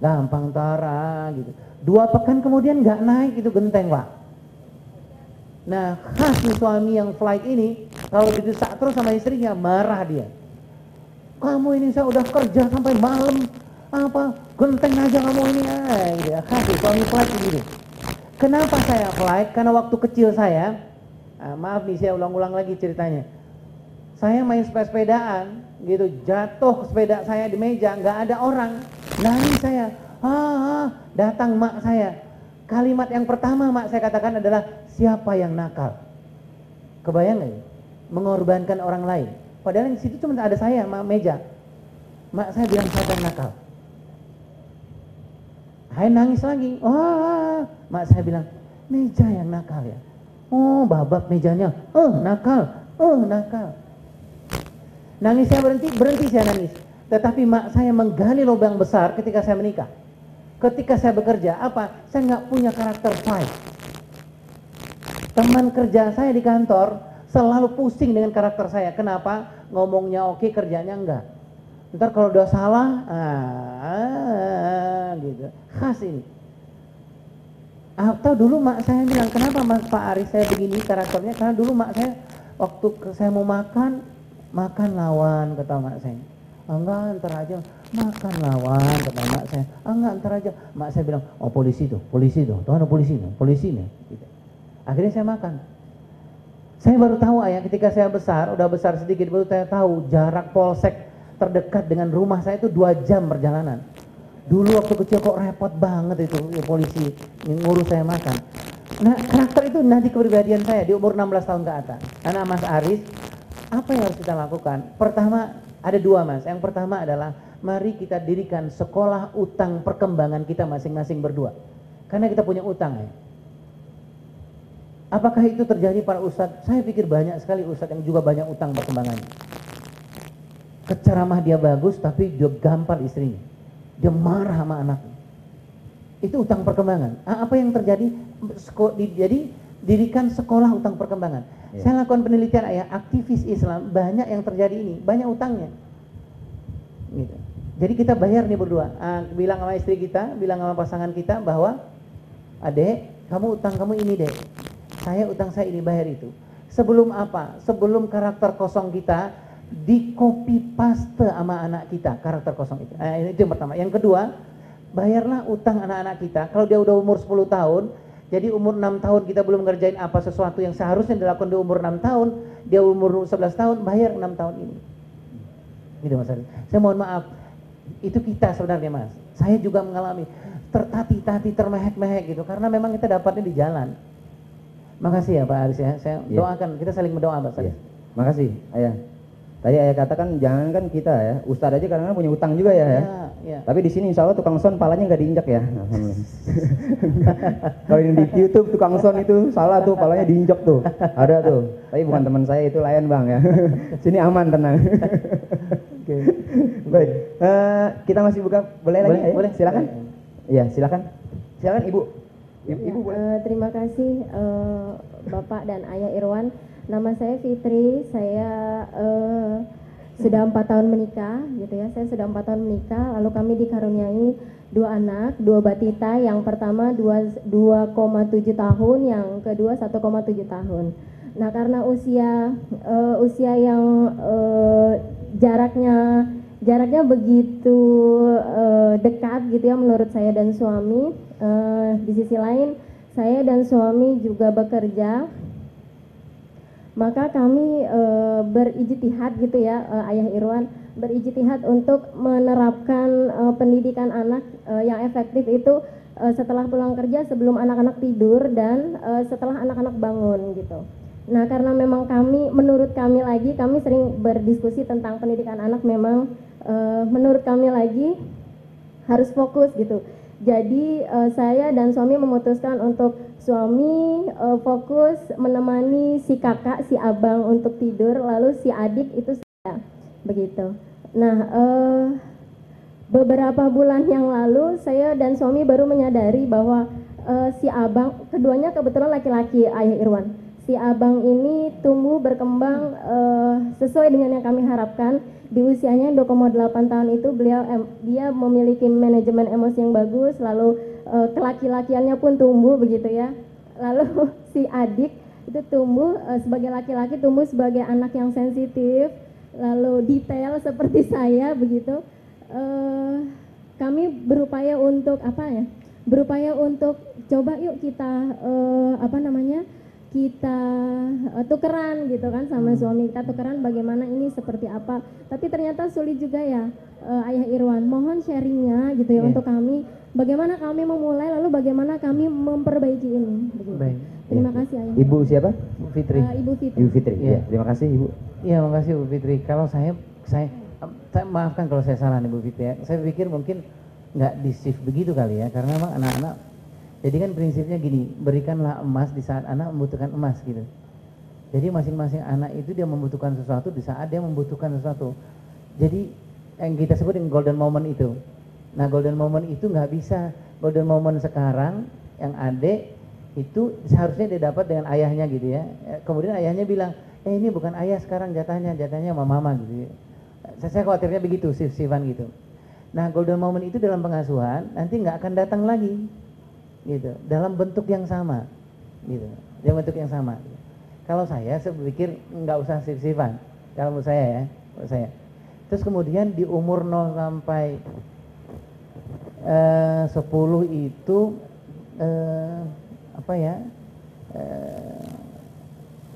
Gampang tara gitu. 2 pekan kemudian nggak naik itu genteng pak. Nah, khas nih suami yang flight ini, kalau didesak terus sama istrinya, marah dia. Kamu ini saya udah kerja sampai malam, apa, genteng aja kamu ini, gitu ya. Khas nih, suami flight begini. Kenapa saya flight? Karena waktu kecil saya, maaf nih saya ulang-ulang lagi ceritanya. Saya main sepedaan, gitu, jatuh sepeda saya di meja, nggak ada orang, nangis saya, datang mak saya. Kalimat yang pertama mak saya katakan adalah, siapa yang nakal? Kebayang nggak ya? Mengorbankan orang lain. Padahal di situ cuma ada saya sama meja. Mak saya bilang, siapa yang nakal? Saya nangis lagi. Mak saya bilang, meja yang nakal ya. Oh, babak mejanya. Nakal. Nakal. Nangis saya berhenti saya nangis. Tetapi mak saya menggali lubang besar ketika saya menikah. Ketika saya bekerja, apa? Saya nggak punya karakter fight. Teman kerja saya di kantor selalu pusing dengan karakter saya. Kenapa? Ngomongnya oke, kerjanya enggak. Ntar kalau udah salah, gitu. Khas ini. Atau dulu mak saya bilang, kenapa Pak Aris saya begini karakternya? Karena dulu mak saya waktu saya mau makan lawan, kata mak saya. Enggak, ntar aja makan lawan, kata mak saya. Enggak, ntar aja. Mak saya bilang, polisi tuh, tuh ada polisi nih. Gitu. Akhirnya saya makan. Saya baru tahu ayah, ketika saya besar, udah besar sedikit, baru saya tahu jarak polsek terdekat dengan rumah saya itu 2 jam perjalanan. Dulu waktu kecil kok repot banget itu ya, polisi ngurus saya makan. Nah, karakter itu nanti kepribadian saya di umur 16 tahun ke atas. Anak Mas Aris, apa yang harus kita lakukan? Pertama, ada 2 Mas. Yang pertama adalah mari kita dirikan sekolah utang perkembangan kita masing-masing berdua. Karena kita punya utang ya. Apakah itu terjadi para ustadz? Saya pikir banyak sekali ustadz yang juga banyak utang perkembangannya. Keceramah dia bagus tapi dia gampar istrinya. Dia marah sama anaknya. Itu utang perkembangan. Apa yang terjadi? Jadi dirikan sekolah utang perkembangan. Saya lakukan penelitian ayah, aktivis Islam banyak yang terjadi ini, banyak utangnya. Gitu. Jadi kita bayar nih berdua. Bilang sama istri kita, bilang sama pasangan kita bahwa, adek, kamu utang kamu ini dek. Saya utang saya ini, bayar itu. Sebelum apa? Sebelum karakter kosong kita di copy paste sama anak kita, karakter kosong itu. Itu yang pertama. Yang kedua, bayarlah utang anak-anak kita. Kalau dia udah umur 10 tahun, jadi umur 6 tahun kita belum ngerjain apa sesuatu yang seharusnya dilakukan di umur 6 tahun, dia umur 11 tahun, bayar 6 tahun ini. Gitu Mas Aris. Saya mohon maaf, itu kita sebenarnya Mas. Saya juga mengalami tertati-tati, termehek-mehek gitu, karena memang kita dapatnya di jalan. Makasih ya Pak Aris ya, saya doakan, kita saling berdoa Pak Aris. Makasih ayah. Tadi ayah katakan jangan kan kita ya, ustadz aja kadang-kadang punya utang juga ya. Tapi di sini insya Allah tukang son palanya nggak diinjak ya. Kalau yang di YouTube tukang son itu salah tuh, palanya diinjak tuh. Ada tuh. Tapi bukan teman saya, itu lain bang ya. Sini aman, tenang. Oke. Baik. Kita masih buka, boleh lagi? Boleh. Silakan. Iya silakan. Silakan ibu. Ibu boleh. Terima kasih Bapak dan Ayah Irwan. Nama saya Fitri, saya sudah 4 tahun menikah, gitu ya. Saya sudah 4 tahun menikah, lalu kami dikaruniai 2 anak, 2 batita. Yang pertama 2,7 tahun, yang kedua 1,7 tahun. Nah, karena usia yang jaraknya begitu dekat, gitu ya, menurut saya dan suami. Di sisi lain, saya dan suami juga bekerja. Maka kami berijtihad gitu ya, Ayah Irwan, berijtihad untuk menerapkan pendidikan anak yang efektif itu setelah pulang kerja, sebelum anak-anak tidur, dan setelah anak-anak bangun gitu. Nah, karena memang menurut kami lagi, kami sering berdiskusi tentang pendidikan anak, memang menurut kami lagi harus fokus gitu. Jadi saya dan suami memutuskan untuk suami fokus menemani si kakak, si abang untuk tidur, lalu si adik itu saya, begitu. Nah, beberapa bulan yang lalu saya dan suami baru menyadari bahwa si abang, keduanya kebetulan laki-laki, Ayah Irwan. Si abang ini tumbuh berkembang sesuai dengan yang kami harapkan. Di usianya 2,8 tahun itu dia memiliki manajemen emosi yang bagus, lalu kelaki-lakiannya pun tumbuh begitu ya. Lalu si adik itu tumbuh sebagai laki-laki, tumbuh sebagai anak yang sensitif, lalu detail seperti saya begitu. Kami berupaya untuk berupaya untuk coba yuk kita kita tukeran gitu kan sama suami, kita tukeran bagaimana ini seperti apa. Tapi ternyata sulit juga ya, Ayah Irwan. Mohon sharingnya gitu ya untuk kami, bagaimana kami memulai, lalu bagaimana kami memperbaiki ini. Begitu. Baik. Terima kasih Ayah. Ibu siapa? Bu Fitri. Ibu Fitri. Ibu Fitri. Ya, terima kasih Ibu. Iya, makasih Bu Fitri. Kalau saya maafkan kalau saya salah nih Bu Fitri ya. Saya pikir mungkin nggak di shift begitu kali ya, karena memang anak-anak, jadi kan prinsipnya gini, berikanlah emas di saat anak membutuhkan emas gitu. Jadi masing-masing anak itu dia membutuhkan sesuatu di saat dia membutuhkan sesuatu. Jadi yang kita sebut dengan golden moment itu. Nah, golden moment itu nggak bisa golden moment sekarang yang adik itu seharusnya dia dapat dengan ayahnya gitu ya. Kemudian ayahnya bilang, ini bukan ayah sekarang jatahnya sama mama gitu ya. Saya khawatirnya begitu, shift-shiftan gitu. Nah, golden moment itu dalam pengasuhan nanti nggak akan datang lagi, gitu. Dalam bentuk yang sama, gitu. Dalam bentuk yang sama. Kalau saya berpikir nggak usah shift-shiftan. Kalau menurut saya ya, menurut saya. Terus kemudian di umur 0 sampai 10 itu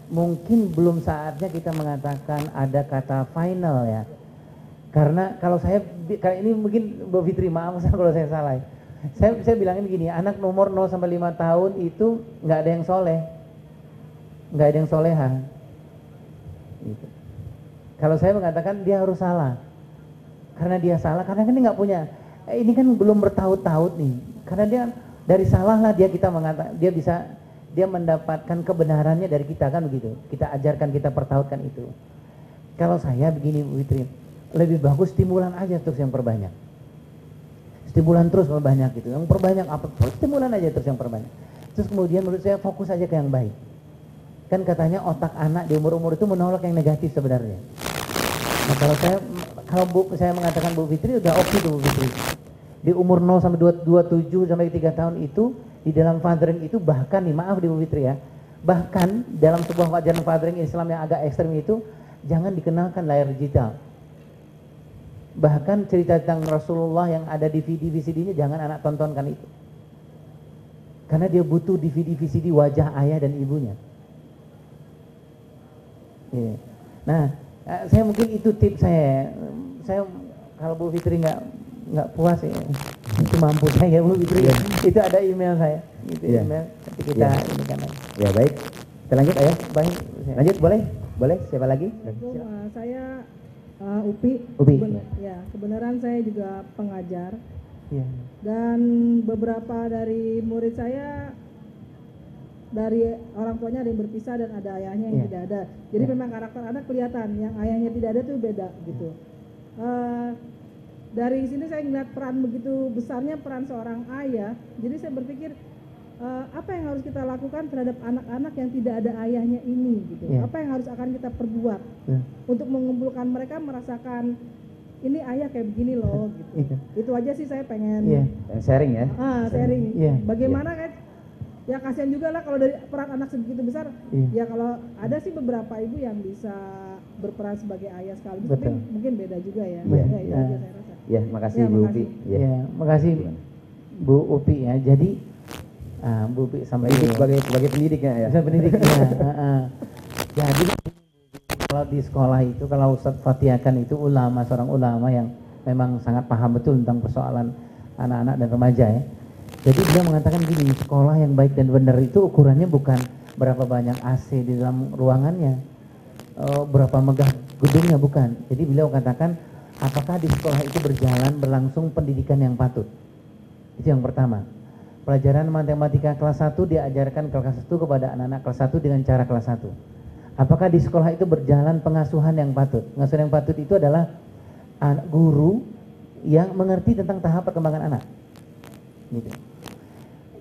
mungkin belum saatnya kita mengatakan ada kata final ya. Karena kalau saya, kali ini mungkin Bu Fitri maaf kalau saya salah. Saya bilangin begini, anak nomor 0 sampai 5 tahun itu nggak ada yang soleh, nggak ada yang soleha. Gitu. Kalau saya mengatakan dia harus salah, karena dia salah, karena kan dia nggak punya, ini kan belum bertaut-taut nih, karena dia dari salah lah kita mengatakan dia mendapatkan kebenarannya dari kita kan begitu. Kita ajarkan, kita pertautkan itu. Kalau saya begini Bu Fitri, lebih bagus stimulan aja terus yang perbanyak. Stimulan terus perbanyak gitu. Yang perbanyak apa? Stimulan aja terus yang perbanyak. Terus kemudian menurut saya fokus aja ke yang baik. Kan katanya otak anak di umur-umur itu menolak yang negatif sebenarnya. Nah, kalau saya mengatakan Bu Fitri udah oke tuh Bu Fitri. Di umur 0 sampai 27 sampai 3 tahun itu di dalam fathering itu bahkan nih maaf di Bu Fitri ya. Bahkan dalam sebuah ajaran fathering Islam yang agak ekstrem itu jangan dikenalkan layar digital. Bahkan cerita tentang Rasulullah yang ada DVD VCD-nya jangan anak tontonkan itu. Karena dia butuh DVD VCD wajah ayah dan ibunya. Yeah. Nah, saya mungkin itu tips saya. Saya kalau Bu Fitri nggak puas ya, itu mampu saya Bu Fitri. Itu ada email saya. Itu email nanti kita ini kan. Ya baik. Kita lanjut Ayah. Baik. Lanjut boleh. Siapa lagi? Saya Upi. Ya, kebenaran saya juga pengajar. Ya. Dan beberapa dari murid saya dari orang tuanya ada yang berpisah dan ada ayahnya yang tidak ada. Jadi memang karakter anak kelihatan, yang ayahnya tidak ada tuh beda gitu. Dari sini saya melihat peran begitu besarnya peran seorang ayah. Jadi saya berpikir apa yang harus kita lakukan terhadap anak-anak yang tidak ada ayahnya ini gitu. Apa yang harus akan kita perbuat untuk mengumpulkan mereka merasakan ini ayah kayak begini loh gitu. Itu aja sih saya pengen sharing ya. Sharing. Bagaimana kan? Ya kasihan juga lah kalau dari peran anak segitu besar. Ya kalau ada sih beberapa ibu yang bisa berperan sebagai ayah sekaligus, tapi mungkin beda juga ya. Itu aja saya rasa. Ya, makasih Bu Upi. Ya, makasih Bu Upi ya. Jadi Bu Upi sampai sebagai pendidik ya. Saya pendidik ya. Jadi kalau di sekolah itu kalau Ustadz Fatihakan itu seorang ulama yang memang sangat paham betul tentang persoalan anak-anak dan remaja ya. Jadi dia mengatakan gini, sekolah yang baik dan benar itu ukurannya bukan berapa banyak AC di dalam ruangannya, berapa megah gedungnya, bukan. Jadi beliau katakan apakah di sekolah itu berlangsung pendidikan yang patut. Itu yang pertama. Pelajaran matematika kelas 1 diajarkan kelas 1 kepada anak-anak kelas 1 dengan cara kelas 1. Apakah di sekolah itu berjalan pengasuhan yang patut? Pengasuhan yang patut itu adalah guru yang mengerti tentang tahap perkembangan anak. Gitu.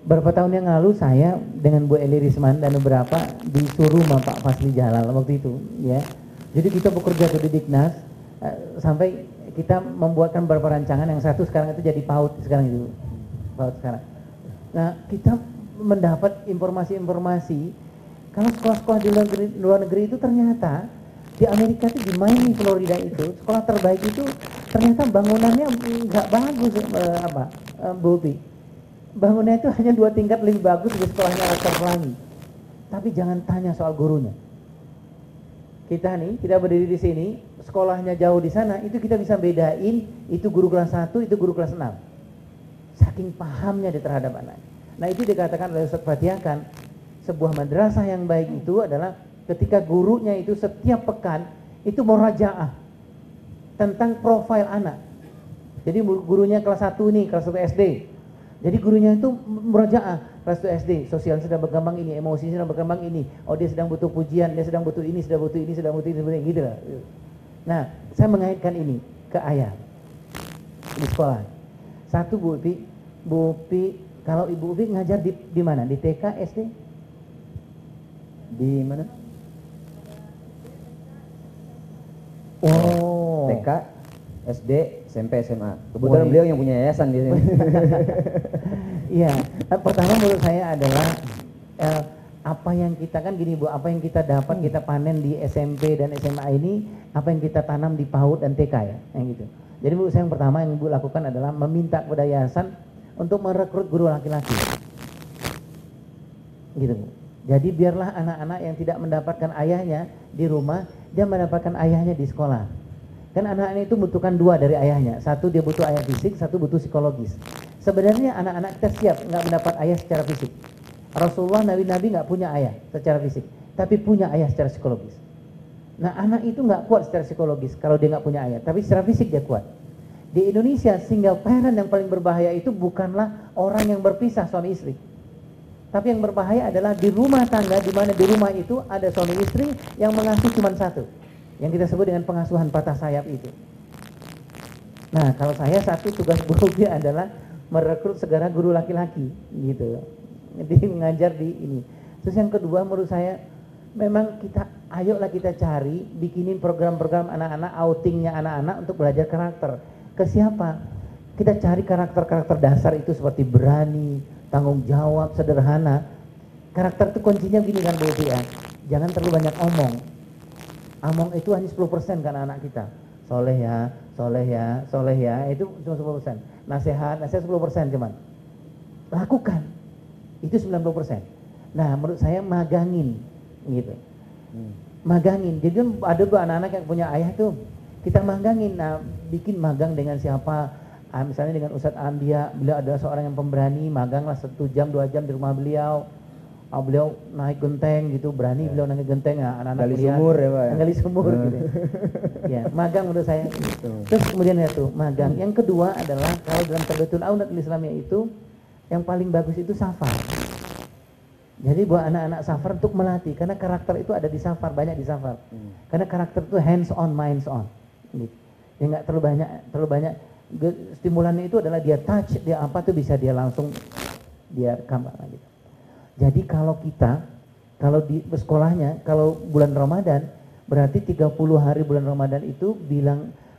Beberapa tahun yang lalu saya dengan Bu Eli Risman dan beberapa disuruh sama Pak Fasli Jalal waktu itu ya. Jadi kita bekerja di Diknas sampai kita membuatkan beberapa rancangan, yang satu sekarang itu jadi PAUD sekarang. Nah, kita mendapat informasi-informasi Kalau sekolah-sekolah di luar negeri itu ternyata di Amerika itu di Miami, Florida itu sekolah terbaik itu ternyata bangunannya nggak bagus, Bobi. Bangunannya itu hanya 2 tingkat lebih bagus dari sekolahnya Rektor Pelangi. Tapi jangan tanya soal gurunya. Kita berdiri di sini, sekolahnya jauh di sana, itu kita bisa bedain itu guru kelas 1, itu guru kelas 6. Saking pahamnya dia terhadap anak. Nah itu dikatakan oleh Ustaz Fatihah kan, sebuah madrasah yang baik itu adalah ketika gurunya itu setiap pekan itu murajaah tentang profil anak. Jadi gurunya kelas 1 nih, kelas 1 SD. Jadi gurunya itu murajaah kelas 1 SD, sosial sedang berkembang ini, emosi sedang berkembang ini. Oh dia sedang butuh pujian, dia sedang butuh ini, sedang butuh ini, sedang butuh ini, gitu lah. Nah, saya mengaitkan ini ke ayah di sekolah. Satu Bu Upi, kalau Ibu Upi ngajar di mana? Di TK, SD? Di mana? Oh, TK, SD, SMP, SMA. Kebetulan beliau yang punya yayasan di sini. Iya, pertama menurut saya adalah apa yang kita kan gini Bu, apa yang kita dapat kita panen di SMP dan SMA ini, apa yang kita tanam di PAUD dan TK ya, yang gitu. Jadi menurut saya yang pertama yang Ibu lakukan adalah meminta kepada yayasan untuk merekrut guru laki-laki. Gitu Bu. Jadi biarlah anak-anak yang tidak mendapatkan ayahnya di rumah, dia mendapatkan ayahnya di sekolah. Kan anak-anak itu membutuhkan 2 dari ayahnya. Satu dia butuh ayah fisik, satu butuh psikologis. Sebenarnya anak-anak kita siap nggak mendapat ayah secara fisik. Rasulullah, Nabi-Nabi nggak punya ayah secara fisik, tapi punya ayah secara psikologis. Nah anak itu nggak kuat secara psikologis kalau dia nggak punya ayah, tapi secara fisik dia kuat. Di Indonesia single parent yang paling berbahaya itu bukanlah orang yang berpisah suami istri, tapi yang berbahaya adalah di rumah tangga, di mana di rumah itu ada suami istri yang mengasuh cuma satu, yang kita sebut dengan pengasuhan patah sayap itu. Nah kalau saya satu tugas buruknya adalah merekrut segera guru laki-laki gitu, jadi mengajar di ini. Terus yang kedua menurut saya memang ayolah kita cari bikinin program-program anak-anak, outingnya anak-anak untuk belajar karakter. Ke siapa? Kita cari karakter-karakter dasar itu seperti berani, tanggung jawab, sederhana. Karakter itu kuncinya gini kan Bu ya, jangan terlalu banyak omong. Omong itu hanya 10% kan anak kita. Soleh ya, itu cuma 10%. Nasihat 10% cuman. Lakukan, itu 90%. Nah menurut saya magangin gitu. Magangin, jadi ada anak-anak yang punya ayah tuh, kita magangin. Nah bikin magang dengan siapa, misalnya dengan Ustadz Andia, beliau adalah seorang yang pemberani, maganglah 1 jam 2 jam di rumah beliau. Beliau naik genteng gitu, berani beliau naik genteng, anak-anak gali sumur ya Pak. Gali sumur gitu. Ya, magang menurut saya. Terus kemudian itu magang. Yang kedua adalah kalau dalam Tarbiyatul Aulad Islamiyah itu yang paling bagus itu safar. Jadi buat anak-anak safar untuk melatih, karena karakter itu ada di safar, banyak di safar. Karena karakter itu hands on, minds on. Gitu. Ya nggak terlalu banyak. Stimulannya itu adalah dia touch, dia apa tuh bisa dia langsung dia rekam gitu. Jadi kalau di sekolahnya, kalau bulan Ramadan, berarti 30 hari bulan Ramadan itu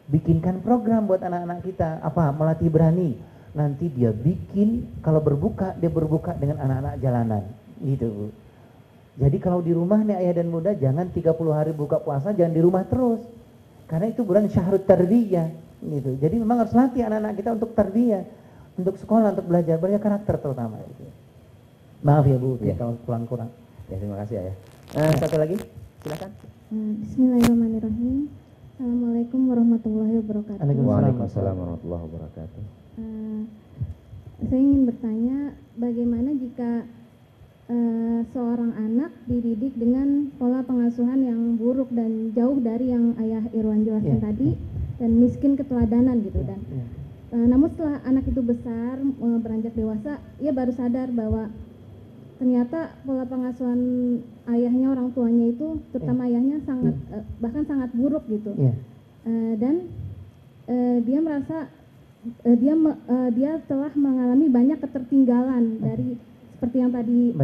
bikinkan program buat anak-anak kita. Apa? Melatih berani. Nanti dia bikin, kalau berbuka, dia berbuka dengan anak-anak jalanan. Gitu Bu. Jadi kalau di rumah nih ayah dan bunda, jangan 30 hari buka puasa, jangan di rumah terus. Karena itu bulan Syahrut Tarbiyah. Gitu. Jadi memang harus latih anak-anak kita untuk tarbiyah, untuk sekolah, untuk belajar karakter terutama. Gitu. Maaf ya Bu, ya kalau kurang-kurang. Ya terima kasih ya. Satu lagi, silakan. Bismillahirrahmanirrahim. Assalamualaikum warahmatullahi wabarakatuh. Waalaikumsalam warahmatullahi wabarakatuh. Saya ingin bertanya, bagaimana jika seorang anak dididik dengan pola pengasuhan yang buruk dan jauh dari yang Ayah Irwan jelaskan tadi, dan miskin keteladanan gitu, dan namun setelah anak itu besar, beranjak dewasa, ia baru sadar bahwa ternyata pola pengasuhan ayahnya, orang tuanya itu, terutama ayahnya sangat bahkan sangat buruk gitu. Dan dia merasa dia telah mengalami banyak ketertinggalan dari seperti yang tadi.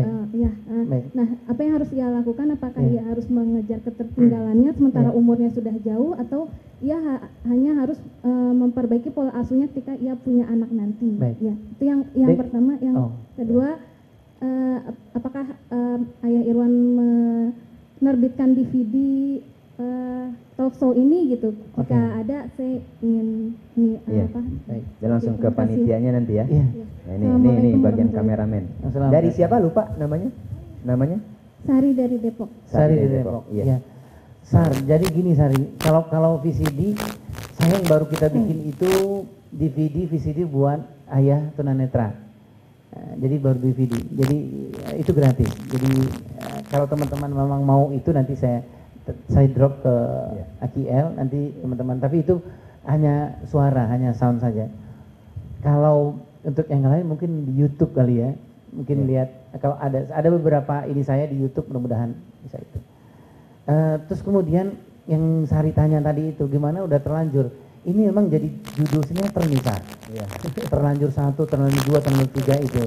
Nah, apa yang harus ia lakukan? Apakah ia harus mengejar ketertinggalannya sementara umurnya sudah jauh, atau ia hanya harus memperbaiki pola asuhnya ketika ia punya anak nanti? Ya, itu yang pertama. Yang kedua, apakah Ayah Irwan menerbitkan DVD talk show ini gitu. Jika ada saya ingin apa? Baik. Dan langsung ke panitianya nanti ya. Iya. Nah, ini bagian kameramen. Dari siapa lupa namanya? Namanya? Sari dari Depok. Sari dari Depok. Iya. Sar, jadi gini Sari, kalau VCD saya yang baru kita bikin itu DVD VCD buat ayah tunanetra. Jadi baru DVD. Jadi itu gratis. Jadi kalau teman-teman memang mau itu nanti saya drop ke AKL nanti teman-teman. Tapi itu hanya suara, hanya sound saja. Kalau untuk yang lain mungkin di YouTube kali ya. Mungkin lihat kalau ada beberapa ini saya di YouTube, mudah-mudahan bisa itu. Terus kemudian yang Sari tanya tadi itu gimana udah terlanjur. Ini memang jadi judul sinetron nih Pak. Ya. Terlanjur 1, terlanjur 2, terlanjur 3 itu.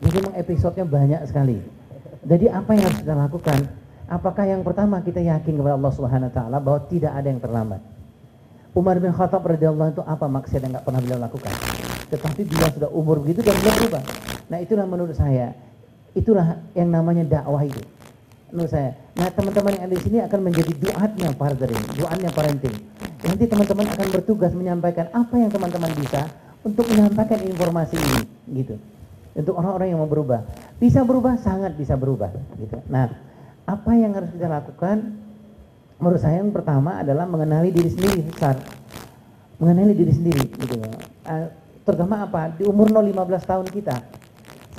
Jadi memang episodenya banyak sekali. Jadi apa yang harus kita lakukan? Apakah yang pertama kita yakin kepada Allah Subhanahu wa taala bahwa tidak ada yang terlambat. Umar bin Khattab radhiyallahu itu apa maksiat yang enggak pernah beliau lakukan. Tetapi dia sudah umur begitu dan belum berubah. Nah, itulah menurut saya itulah yang namanya dakwah itu. Menurut saya. Nah, teman-teman yang ada di sini akan menjadi duatnya fathering, duatnya parenting. Nanti teman-teman akan bertugas menyampaikan apa yang teman-teman bisa untuk menyampaikan informasi ini, gitu. Untuk orang-orang yang mau berubah. Bisa berubah, sangat bisa berubah, gitu. Nah, apa yang harus kita lakukan? Menurut saya yang pertama adalah mengenali diri sendiri, besar. Mengenali diri sendiri, gitu. Terutama apa? Di umur 0-15 tahun kita.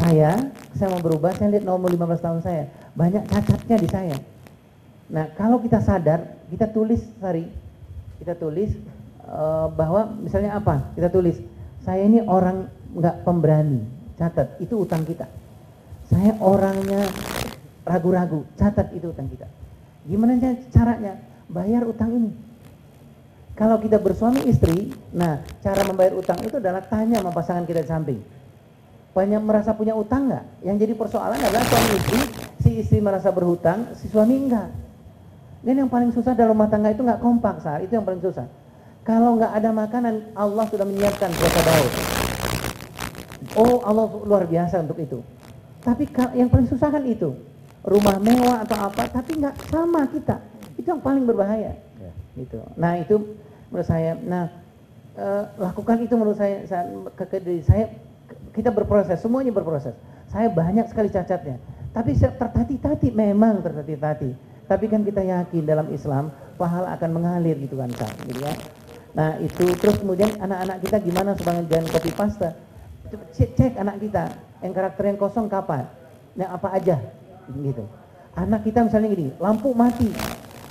Saya mau berubah, saya lihat nomor 15 tahun saya. Banyak cacatnya di saya. Nah, kalau kita sadar, kita tulis, kita tulis bahwa misalnya apa? Kita tulis, saya ini orang nggak pemberani, catat, itu utang kita. Saya orangnya ragu-ragu, catat, itu utang kita. Gimana caranya? Bayar utang ini. Kalau kita bersuami istri, nah cara membayar utang itu adalah tanya sama pasangan kita di samping. Banyak merasa punya utang nggak? Yang jadi persoalan adalah suami istri, si istri merasa berhutang, si suami enggak. Dan yang paling susah dalam rumah tangga itu nggak kompak, itu yang paling susah. Kalau nggak ada makanan, Allah sudah menyiapkan berapa Daud. Oh, Allah luar biasa untuk itu. Tapi yang paling susah kan itu, rumah mewah atau apa, tapi nggak sama kita. Itu yang paling berbahaya. Gitu. Nah itu menurut saya. Nah lakukan itu menurut saya kita berproses, semuanya berproses. Saya banyak sekali cacatnya, tapi tertati-tati, memang tertati-tati. Tapi kan kita yakin dalam Islam pahala akan mengalir gitu kan, gitu ya. Nah itu terus kemudian anak-anak kita gimana sebagian copy paste. Cek anak kita yang karakter yang kosong kapan, yang apa aja, gitu. Anak kita misalnya gini, lampu mati,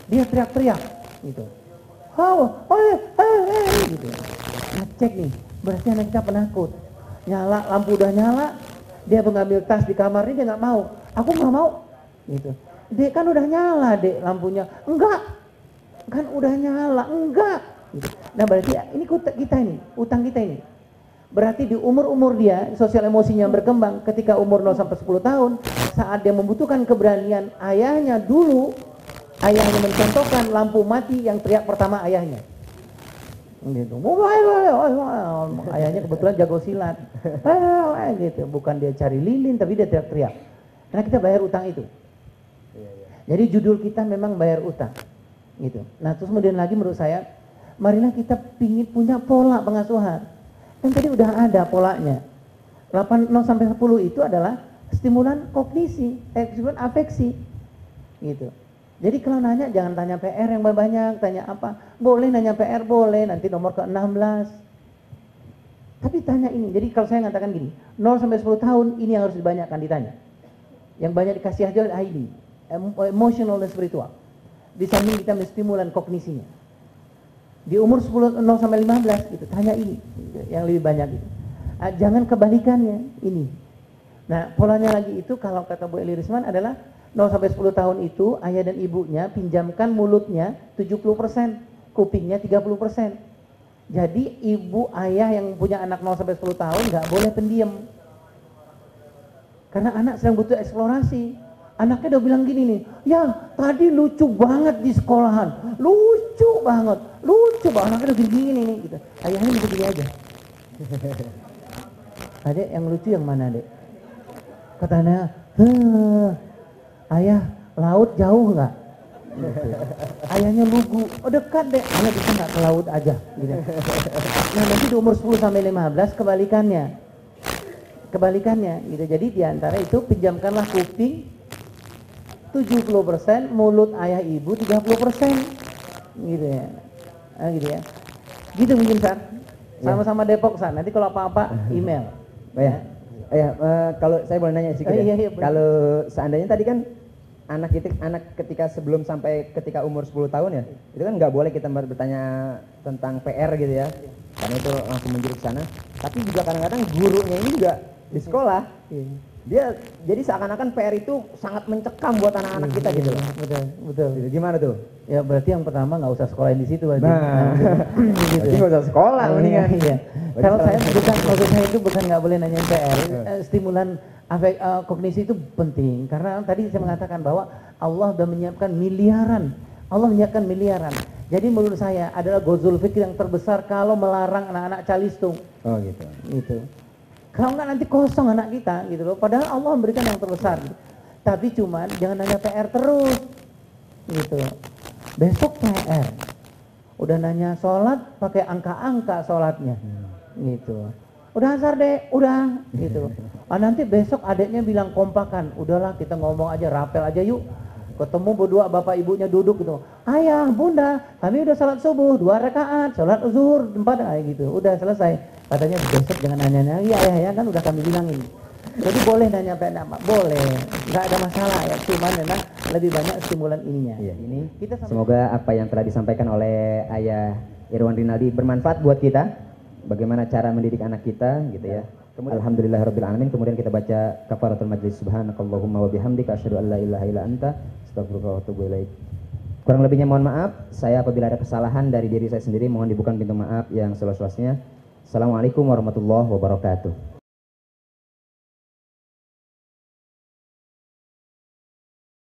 dia teriak-teriak, gitu. Gitu. Nah cek nih, berarti anak kita penakut. Nyala, lampu udah nyala, dia mengambil tas di kamar ini dia nggak mau. Aku nggak mau, gitu. Dek kan udah nyala dek lampunya, enggak, kan udah nyala, enggak. Gitu. Nah berarti ini kita ini, utang kita ini. Berarti di umur-umur dia, sosial emosinya berkembang ketika umur 0 sampai 10 tahun, saat dia membutuhkan keberanian ayahnya dulu, ayahnya mencontohkan lampu mati yang teriak pertama ayahnya. Gitu. Ayahnya kebetulan jago silat. Gitu. Bukan dia cari lilin tapi dia teriak-teriak. Karena kita bayar utang itu. Jadi judul kita memang bayar utang. Gitu. Nah, terus kemudian lagi menurut saya, marilah kita pingin punya pola pengasuhan. Kan tadi udah ada polanya. 0 sampai 10 itu adalah stimulan kognisi, stimulan afeksi. Gitu. Jadi kalau nanya jangan tanya PR yang banyak, tanya apa? Boleh nanya PR, boleh, nanti nomor ke-16. Tapi tanya ini, jadi kalau saya mengatakan gini, 0 sampai 10 tahun ini yang harus dibanyakan ditanya. Yang banyak dikasih aja ini, emotional dan spiritual. Di samping kita menstimulan kognisinya. Di umur 0 sampai 15 gitu, tanya ini yang lebih banyak gitu. Jangan kebalikannya ini. Nah, polanya lagi itu kalau kata Bu Eli Risman adalah 0 sampai 10 tahun itu ayah dan ibunya pinjamkan mulutnya 70%, kupingnya 30%. Jadi ibu ayah yang punya anak 0 sampai 10 tahun nggak boleh pendiam. Karena anak sedang butuh eksplorasi. Anaknya udah bilang gini nih, ya tadi lucu banget di sekolahan, lucu banget. Anaknya udah gini nih gitu. Ayahnya begini aja. Adek yang lucu yang mana dek? Katanya, ayah laut jauh nggak? Gitu. Ayahnya lugu, oh dekat deh, ayah bisa nggak ke laut aja. Gitu. Nah nanti di umur 10 sampai 15 kebalikannya gitu. Jadi diantara itu pinjamkanlah kuping 70%, mulut ayah ibu 30%, gitu ya. Nah, gitu ya. Gitu mungkin San. Sama-sama Depok San. Nanti kalau apa-apa email. Oh ya. Kalau saya boleh nanya sedikit ya. Kalau seandainya tadi kan anak ketika sebelum sampai ketika umur 10 tahun ya, itu kan nggak boleh kita bertanya tentang PR gitu ya. Karena itu langsung menjurus ke sana. Tapi juga kadang-kadang gurunya ini juga di sekolah. Dia jadi seakan-akan PR itu sangat mencekam buat anak-anak kita gitu loh. Betul. Gitu. Gimana tuh? Ya berarti yang pertama nggak usah sekolahin di situ aja. Gitu. Jadi nggak usah sekolah mendingan. Iya. Kalau saya bukan, maksud saya itu bukan nggak boleh nanya PR. Stimulan kognisi itu penting karena tadi saya mengatakan bahwa Allah sudah menyiapkan miliaran. Jadi menurut saya adalah gozul fikir yang terbesar kalau melarang anak-anak calistung. Oh gitu. Gitu. Kalau enggak nanti kosong anak kita gitu loh. Padahal Allah memberikan yang terbesar. Tapi cuman jangan nanya PR terus. Gitu. Besok PR. Udah nanya sholat pakai angka-angka sholatnya. Gitu. Udah asar deh, udah gitu. Nanti besok adiknya bilang kompakan. Udahlah kita ngomong aja, rapel aja yuk. Ketemu berdua bapak ibunya duduk gitu. Ayah, bunda, kami udah salat subuh 2 rakaat, salat zuhur 4 gitu. Udah selesai. Katanya besok jangan nanya lagi ayah ya kan udah kami bilangin. Jadi boleh nanya apa? Boleh. Enggak ada masalah ya. Cuman memang lebih banyak stimulan ininya. Iya, ini kita semoga apa yang telah disampaikan oleh Ayah Irwan Rinaldi bermanfaat buat kita. Bagaimana cara mendidik anak kita gitu ya. Alhamdulillahirabbil alamin. Kemudian kita baca kafaratul majlis. Subhanakallahumma wa bihamdika asyhadu an la ilaha illa anta astaghfiruka wa atubu ilaik. Kurang lebihnya mohon maaf. Saya apabila ada kesalahan dari diri saya sendiri mohon dibuka pintu maaf yang seluas-luasnya. Assalamualaikum warahmatullahi wabarakatuh.